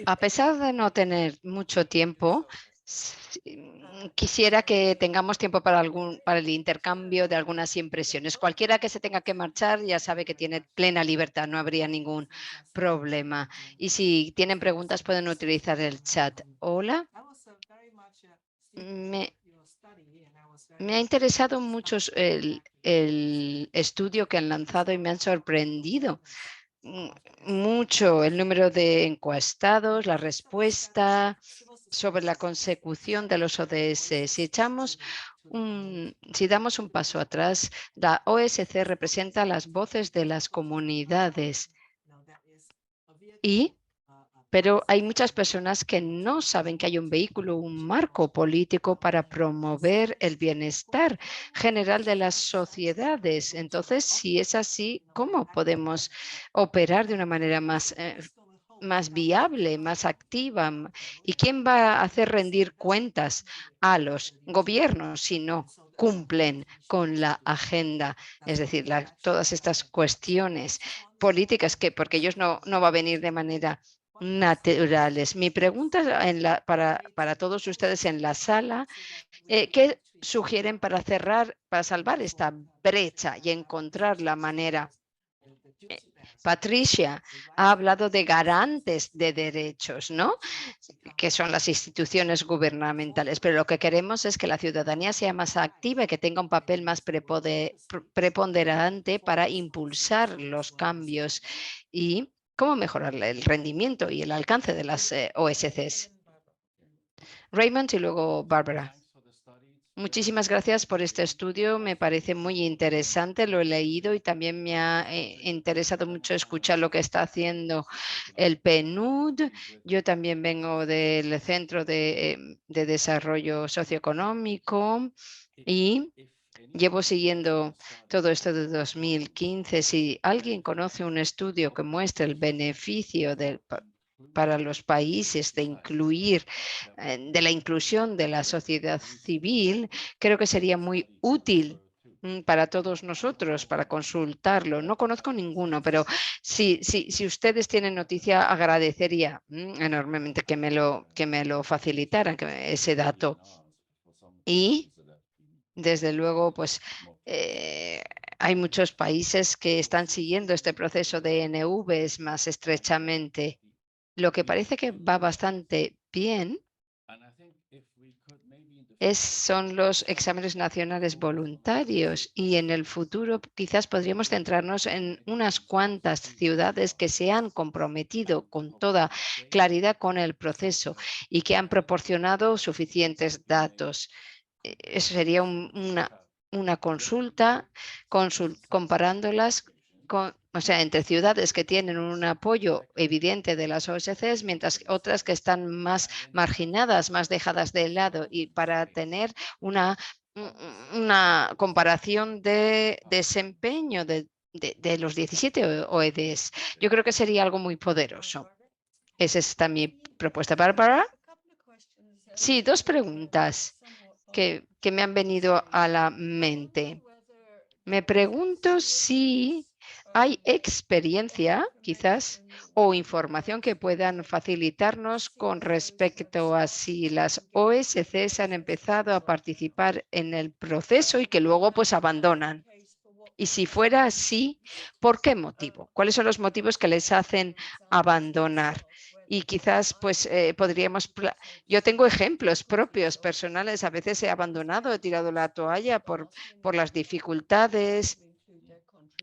A pesar de no tener mucho tiempo, quisiera que tengamos tiempo para el intercambio de algunas impresiones. Cualquiera que se tenga que marchar ya sabe que tiene plena libertad, no habría ningún problema. Y si tienen preguntas pueden utilizar el chat. Hola. Me ha interesado mucho el estudio que han lanzado y me han sorprendido mucho el número de encuestados, la respuesta sobre la consecución de los ODS. Si damos un paso atrás, la OSCE representa las voces de las comunidades pero hay muchas personas que no saben que hay un vehículo, un marco político para promover el bienestar general de las sociedades. Entonces, si es así, ¿cómo podemos operar de una manera más viable, más activa? ¿Y quién va a hacer rendir cuentas a los gobiernos si no cumplen con la agenda? Es decir, todas estas cuestiones políticas, porque ellos no va a venir de manera naturales. Mi pregunta para todos ustedes en la sala, ¿qué sugieren para salvar esta brecha y encontrar la manera? Patricia ha hablado de garantes de derechos, ¿no? Que son las instituciones gubernamentales, pero lo que queremos es que la ciudadanía sea más activa y que tenga un papel más preponderante para impulsar los cambios y cómo mejorar el rendimiento y el alcance de las OSCs. Raymond y luego Barbara. Muchísimas gracias por este estudio, me parece muy interesante, lo he leído y también me ha interesado mucho escuchar lo que está haciendo el PNUD. Yo también vengo del Centro de Desarrollo Socioeconómico y llevo siguiendo todo esto de 2015. Si alguien conoce un estudio que muestre el beneficio para los países de de la inclusión de la sociedad civil, creo que sería muy útil para todos nosotros, para consultarlo. No conozco ninguno, pero si ustedes tienen noticia, agradecería enormemente que me lo facilitaran, ese dato. Y, desde luego, pues hay muchos países que están siguiendo este proceso de NVs más estrechamente. Lo que parece que va bastante bien son los exámenes nacionales voluntarios, y en el futuro quizás podríamos centrarnos en unas cuantas ciudades que se han comprometido con toda claridad con el proceso y que han proporcionado suficientes datos. Eso sería una consulta comparándolas entre ciudades que tienen un apoyo evidente de las OSCEs, mientras que otras que están más marginadas, más dejadas de lado, y para tener una comparación de desempeño de los 17 OEDs. Yo creo que sería algo muy poderoso. Esa está mi propuesta. Bárbara. Sí, dos preguntas que me han venido a la mente. Me pregunto si hay experiencia, quizás, o información que puedan facilitarnos con respecto a si las OSCEs han empezado a participar en el proceso y que luego pues abandonan. Y si fuera así, ¿por qué motivo? ¿Cuáles son los motivos que les hacen abandonar? Y quizás pues yo tengo ejemplos propios, personales. A veces he abandonado, he tirado la toalla por las dificultades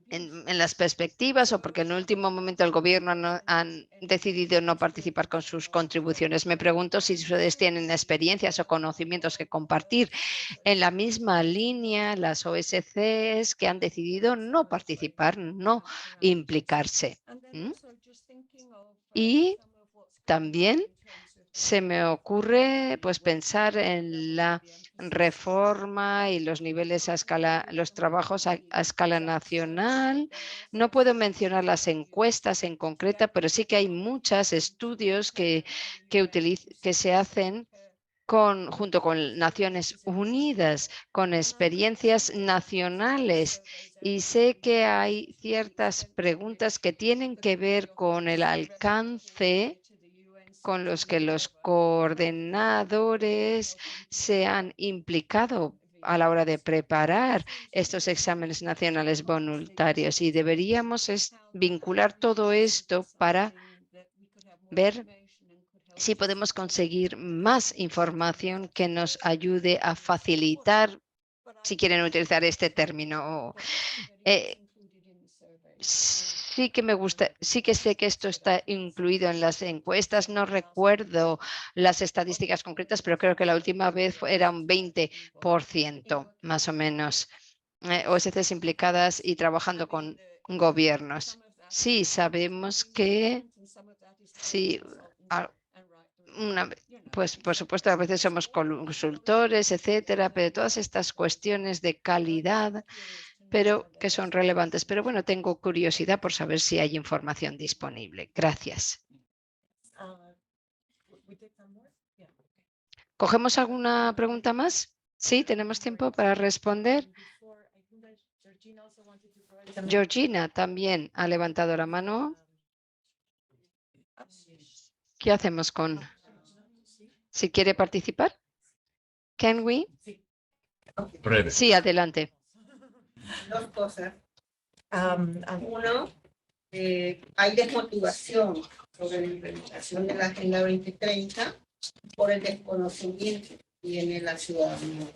en las perspectivas, o porque en el último momento el gobierno han decidido no participar con sus contribuciones. Me pregunto si ustedes tienen experiencias o conocimientos que compartir en la misma línea, las OSCEs que han decidido no participar, no implicarse. Y también se me ocurre pues pensar en la reforma y los niveles a escala, los trabajos a escala nacional. No puedo mencionar las encuestas en concreto, pero sí que hay muchos estudios que se hacen junto con Naciones Unidas, con experiencias nacionales. Y sé que hay ciertas preguntas que tienen que ver con el alcance con los que los coordinadores se han implicado a la hora de preparar estos exámenes nacionales voluntarios, y deberíamos vincular todo esto para ver si podemos conseguir más información que nos ayude a facilitar, si quieren utilizar este término. Sí que me gusta, sí que sé que esto está incluido en las encuestas. No recuerdo las estadísticas concretas, pero creo que la última vez era un 20% más o menos. OSCEs implicadas y trabajando con gobiernos. Sí, sabemos que sí. Pues por supuesto a veces somos consultores, etcétera, pero todas estas cuestiones de calidad, pero que son relevantes. Pero bueno, tengo curiosidad por saber si hay información disponible. Gracias. ¿Cogemos alguna pregunta más? Sí, tenemos tiempo para responder. Georgina también ha levantado la mano. ¿Qué hacemos con? Si quiere participar. Can we? Breve. Sí, adelante. Dos cosas. Uno, hay desmotivación sobre la implementación de la Agenda 2030 por el desconocimiento que tiene la ciudadanía.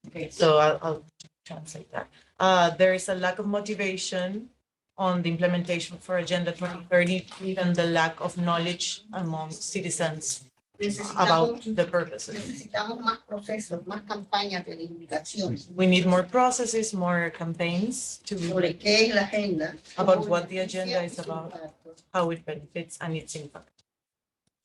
Okay, so I'll translate that. There is a lack of motivation on the implementation for Agenda 2030, and the lack of knowledge among citizens about the purposes. Necesitamos más procesos, más campañas de divulgación. We need more processes, more campaigns sobre qué es la agenda, about what the agenda is about, how it benefits and its impact.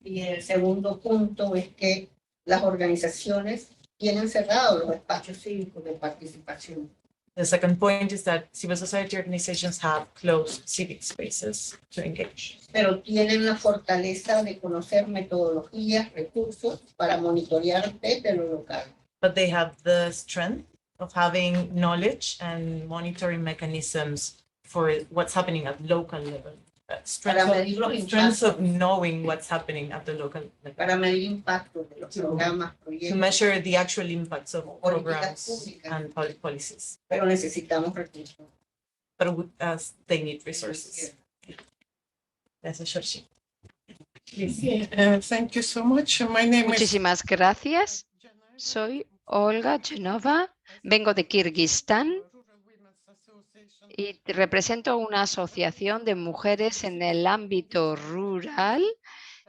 Y el segundo punto es que las organizaciones tienen cerrados los espacios cívicos de participación. The second point is that civil society organizations have closed civic spaces to engage. pero tienen la fortaleza de conocer metodologías, recursos para monitorear desde lo local. But they have the strength of having knowledge and monitoring mechanisms for what's happening at local level. Para medir los Strength of impactos, knowing what's happening at the local level. para medir impactos de los programas, To proyectos, measure the actual impacts of Políticas programs públicas. and policies. pero necesitamos recursos. But as they need resources. That's a short sheet. Thank you so much. My name is. Muchísimas gracias. Soy Olga Genova, vengo de Kirguistán y represento una asociación de mujeres en el ámbito rural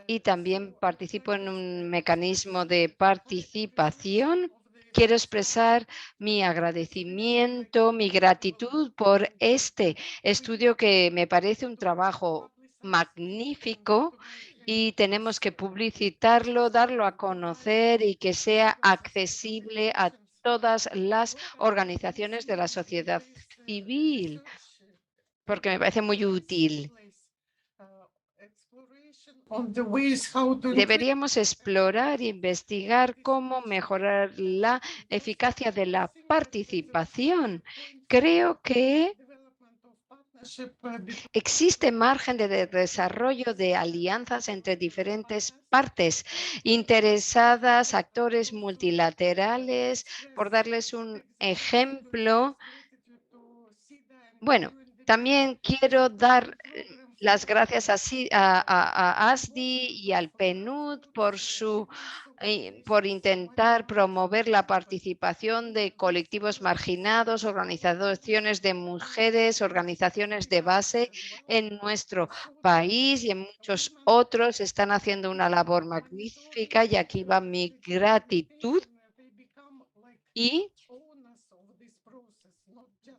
y también participo en un mecanismo de participación. Quiero expresar mi agradecimiento, mi gratitud por este estudio que me parece un trabajo magnífico y tenemos que publicitarlo, darlo a conocer y que sea accesible a todas las organizaciones de la sociedad civil, porque me parece muy útil. Deberíamos explorar e investigar cómo mejorar la eficacia de la participación. Creo que existe margen de desarrollo de alianzas entre diferentes partes interesadas, actores multilaterales. Por darles un ejemplo, bueno, también quiero dar las gracias a ASDI y al PNUD por intentar promover la participación de colectivos marginados, organizaciones de mujeres, organizaciones de base en nuestro país y en muchos otros. Están haciendo una labor magnífica y aquí va mi gratitud. Y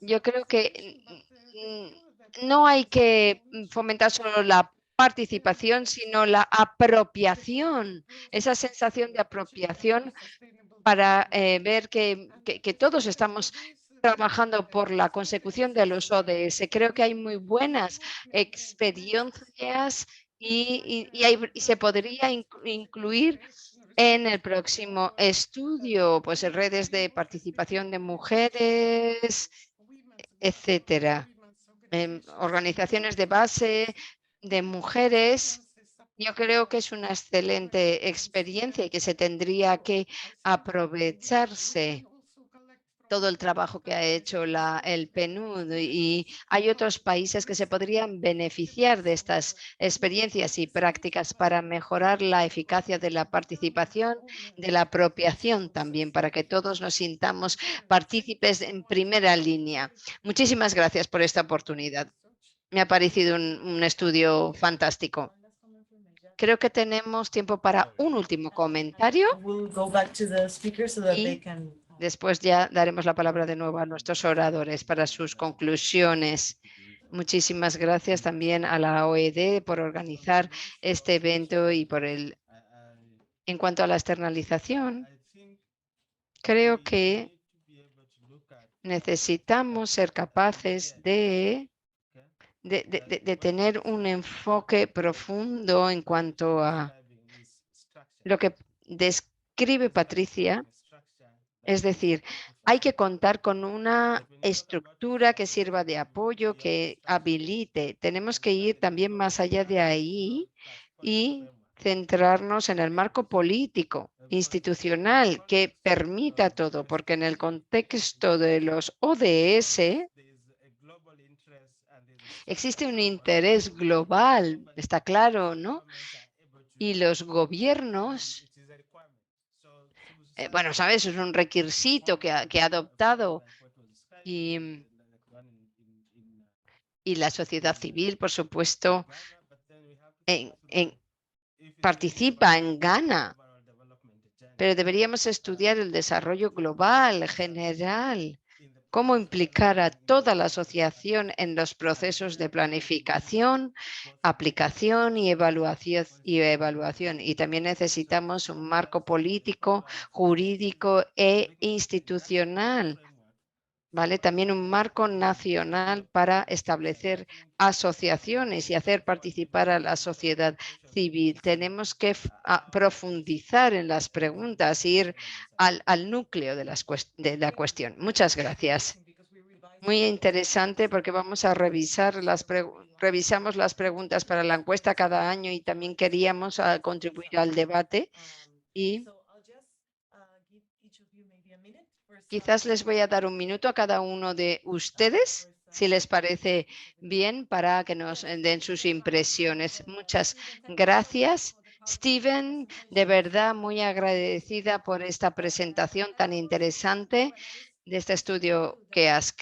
yo creo que no hay que fomentar solo la participación, sino la apropiación, esa sensación de apropiación para ver que todos estamos trabajando por la consecución de los ODS. Creo que hay muy buenas experiencias y se podría incluir en el próximo estudio, pues redes de participación de mujeres, etcétera. Organizaciones de base de mujeres. Yo creo que es una excelente experiencia y que se tendría que aprovecharse todo el trabajo que ha hecho el PNUD, y hay otros países que se podrían beneficiar de estas experiencias y prácticas para mejorar la eficacia de la participación, de la apropiación también, para que todos nos sintamos partícipes en primera línea. Muchísimas gracias por esta oportunidad. Me ha parecido un estudio fantástico. Creo que tenemos tiempo para un último comentario. Y después ya daremos la palabra de nuevo a nuestros oradores para sus conclusiones. Muchísimas gracias también a la OED por organizar este evento y por el... En cuanto a la externalización, creo que necesitamos ser capaces de tener un enfoque profundo en cuanto a lo que describe Patricia. Es decir, hay que contar con una estructura que sirva de apoyo, que habilite. Tenemos que ir también más allá de ahí y centrarnos en el marco político, institucional, que permita todo, porque en el contexto de los ODS existe un interés global, está claro, ¿no? Y los gobiernos, bueno, sabes, es un requisito que ha adoptado y la sociedad civil, por supuesto, participa en Ghana, pero deberíamos estudiar el desarrollo global, general, cómo implicar a toda la asociación en los procesos de planificación, aplicación y evaluación. Y también necesitamos un marco político, jurídico e institucional ¿vale? También un marco nacional para establecer asociaciones y hacer participar a la sociedad civil. Tenemos que profundizar en las preguntas, ir al núcleo de la cuestión. Muchas gracias. Muy interesante porque vamos a revisar revisamos las preguntas para la encuesta cada año y también queríamos contribuir al debate y quizás les voy a dar un minuto a cada uno de ustedes, si les parece bien, para que nos den sus impresiones. Muchas gracias. Steven, de verdad muy agradecida por esta presentación tan interesante de este estudio que has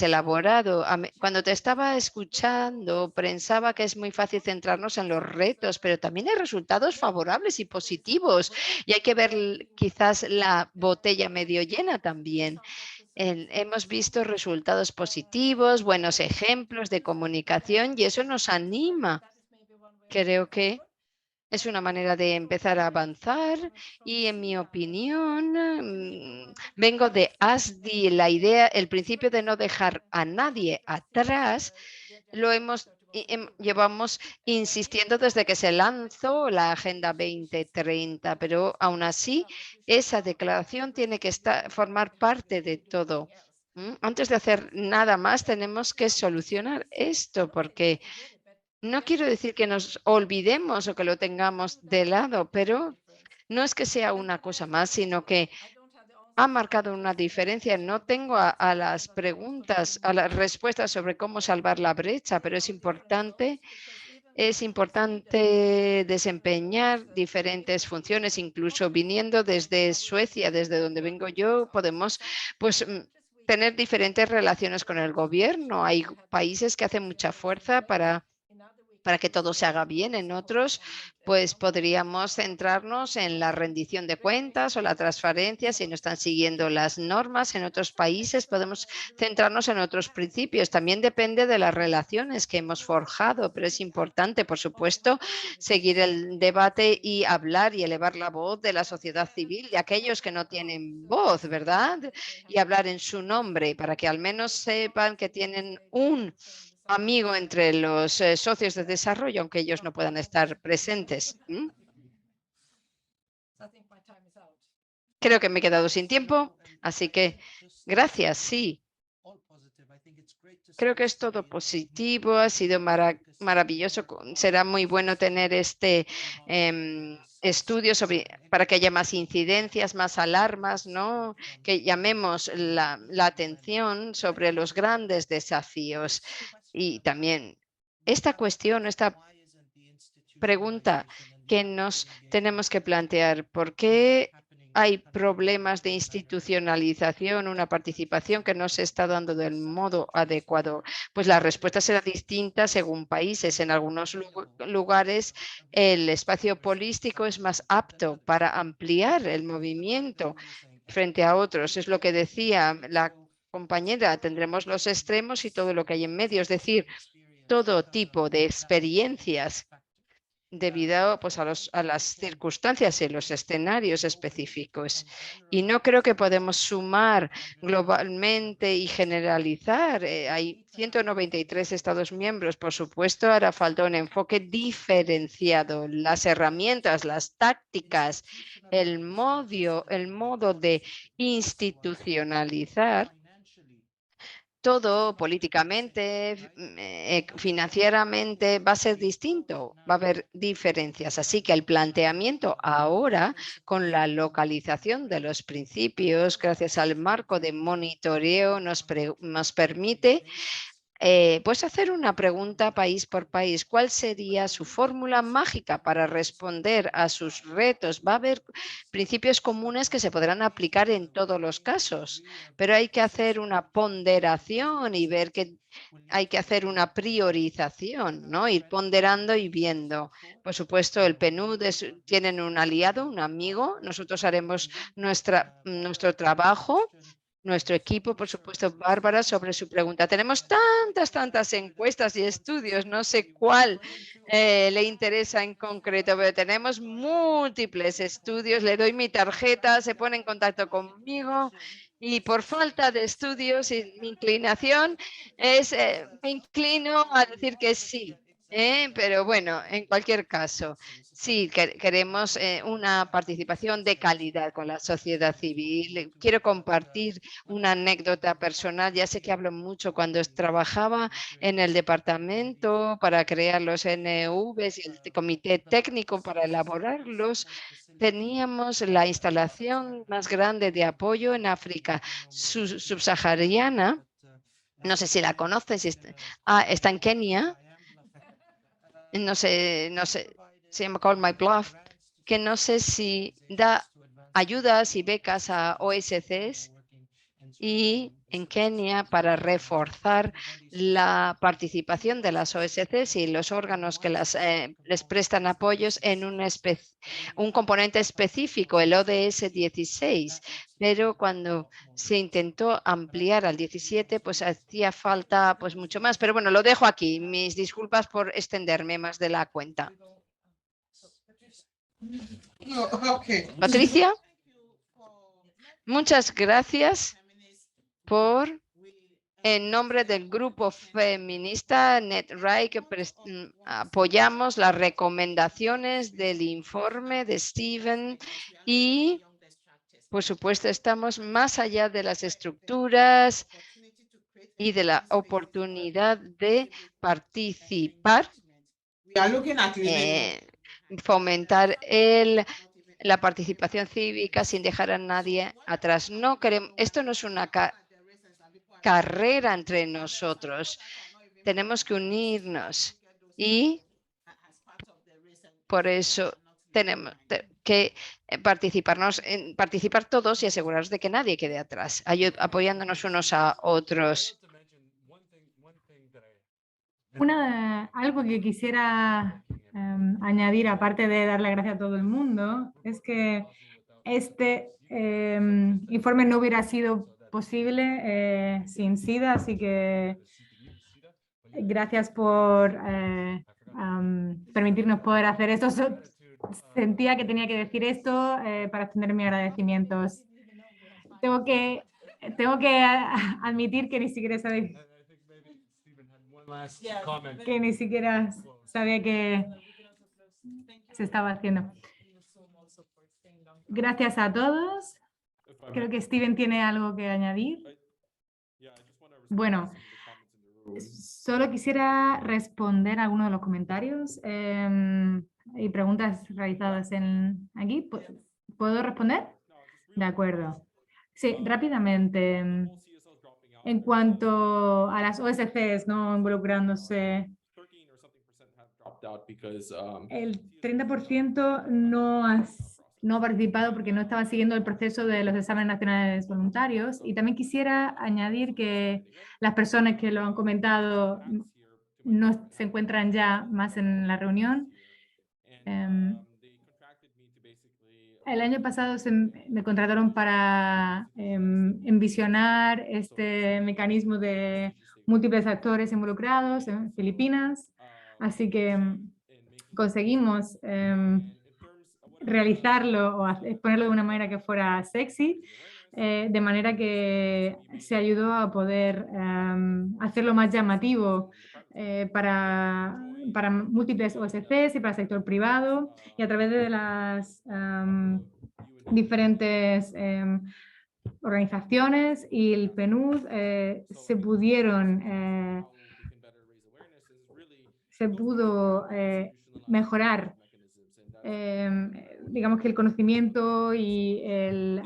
elaborado. Cuando te estaba escuchando, pensaba que es muy fácil centrarnos en los retos, pero también hay resultados favorables y positivos. Y hay que ver quizás la botella medio llena también. Hemos visto resultados positivos, buenos ejemplos de comunicación y eso nos anima. Creo que es una manera de empezar a avanzar y, en mi opinión, vengo de ASDI, la idea, el principio de no dejar a nadie atrás, lo llevamos insistiendo desde que se lanzó la Agenda 2030, pero aún así esa declaración tiene que formar parte de todo. Antes de hacer nada más, tenemos que solucionar esto, porque no quiero decir que nos olvidemos o que lo tengamos de lado, pero no es que sea una cosa más, sino que ha marcado una diferencia. No tengo a las preguntas, a las respuestas sobre cómo salvar la brecha, pero es importante desempeñar diferentes funciones, incluso viniendo desde Suecia, desde donde vengo yo, podemos tener diferentes relaciones con el gobierno. Hay países que hacen mucha fuerza para que todo se haga bien. En otros, pues podríamos centrarnos en la rendición de cuentas o la transparencia si no están siguiendo las normas. En otros países podemos centrarnos en otros principios. También depende de las relaciones que hemos forjado, pero es importante, por supuesto, seguir el debate y hablar y elevar la voz de la sociedad civil, de aquellos que no tienen voz, ¿verdad? Y hablar en su nombre para que al menos sepan que tienen un amigo entre los socios de desarrollo, aunque ellos no puedan estar presentes. Creo que me he quedado sin tiempo, así que gracias, sí. Creo que es todo positivo, ha sido maravilloso. Será muy bueno tener este estudio para que haya más incidencias, más alarmas, ¿no? Que llamemos la atención sobre los grandes desafíos. Y también esta cuestión, esta pregunta que nos tenemos que plantear, ¿por qué hay problemas de institucionalización, una participación que no se está dando del modo adecuado? Pues la respuesta será distinta según países. En algunos lugares el espacio político es más apto para ampliar el movimiento frente a otros. Es lo que decía la compañera, tendremos los extremos y todo lo que hay en medio, es decir, todo tipo de experiencias debido pues, a las circunstancias y los escenarios específicos. Y no creo que podemos sumar globalmente y generalizar. Hay 193 Estados miembros, por supuesto, hará falta un enfoque diferenciado. Las herramientas, las tácticas, el modo de institucionalizar todo políticamente, financieramente, va a ser distinto, va a haber diferencias. Así que el planteamiento ahora, con la localización de los principios, gracias al marco de monitoreo, nos permite pues hacer una pregunta país por país. ¿Cuál sería su fórmula mágica para responder a sus retos? Va a haber principios comunes que se podrán aplicar en todos los casos, pero hay que hacer una ponderación y ver que hay que hacer una priorización, ¿no? Ir ponderando y viendo. Por supuesto, el PNUD tienen un aliado, un amigo. Nosotros haremos nuestro trabajo. Nuestro equipo, por supuesto, Bárbara, sobre su pregunta. Tenemos tantas encuestas y estudios, no sé cuál le interesa en concreto, pero tenemos múltiples estudios. Le doy mi tarjeta, se pone en contacto conmigo Y por falta de estudios y mi inclinación me inclino a decir que sí. Pero bueno, en cualquier caso, sí, queremos una participación de calidad con la sociedad civil. Quiero compartir una anécdota personal. Ya sé que hablo mucho. Cuando trabajaba en el departamento para crear los NVs y el comité técnico para elaborarlos, teníamos la instalación más grande de apoyo en África subsahariana. No sé si la conoces, está en Kenia. No sé, se llama Call My Bluff, que no sé si da ayudas y becas a OSCs y en Kenia para reforzar la participación de las OSCs y los órganos que les prestan apoyos en un componente específico, el ODS 16, pero cuando se intentó ampliar al 17, pues hacía falta pues mucho más. Pero bueno, lo dejo aquí. Mis disculpas por extenderme más de la cuenta. Okay. Patricia, muchas gracias por, en nombre del grupo feminista NetRight, que apoyamos las recomendaciones del informe de Steven y, por supuesto, estamos más allá de las estructuras y de la oportunidad de participar, We are looking at fomentar la participación cívica sin dejar a nadie atrás. No queremos, esto no es una carrera entre nosotros. Tenemos que unirnos y por eso tenemos que participar todos y asegurarnos de que nadie quede atrás, apoyándonos unos a otros. Algo que quisiera añadir, aparte de darle gracias a todo el mundo, es que este informe no hubiera sido posible sin SIDA, así que gracias por permitirnos poder hacer esto. Sentía que tenía que decir esto para extender mis agradecimientos. Tengo que admitir que ni siquiera sabía que se estaba haciendo. Gracias a todos. Creo que Steven tiene algo que añadir. Bueno, solo quisiera responder a algunos de los comentarios y preguntas realizadas aquí. ¿Puedo responder? De acuerdo. Sí, rápidamente. En cuanto a las OSCs no involucrándose, el 30% no ha participado porque no estaba siguiendo el proceso de los exámenes nacionales voluntarios. Y también quisiera añadir que las personas que lo han comentado no se encuentran ya más en la reunión. El año pasado me contrataron para envisionar este mecanismo de múltiples actores involucrados en Filipinas, así que conseguimos realizarlo o exponerlo de una manera que fuera sexy, de manera que se ayudó a poder hacerlo más llamativo para múltiples OSCs y para el sector privado, y a través de las diferentes organizaciones y el PNUD se pudo mejorar digamos que el conocimiento y el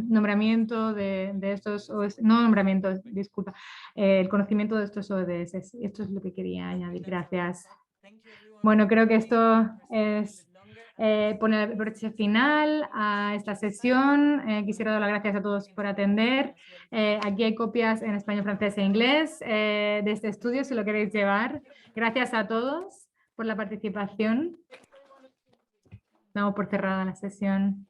nombramiento de estos, no nombramientos, disculpa, el conocimiento de estos ODS. Esto es lo que quería añadir. Gracias. Bueno, creo que esto es poner el broche final a esta sesión. Quisiera dar las gracias a todos por atender. Aquí hay copias en español, francés e inglés de este estudio, si lo queréis llevar. Gracias a todos por la participación. Damos por cerrada la sesión.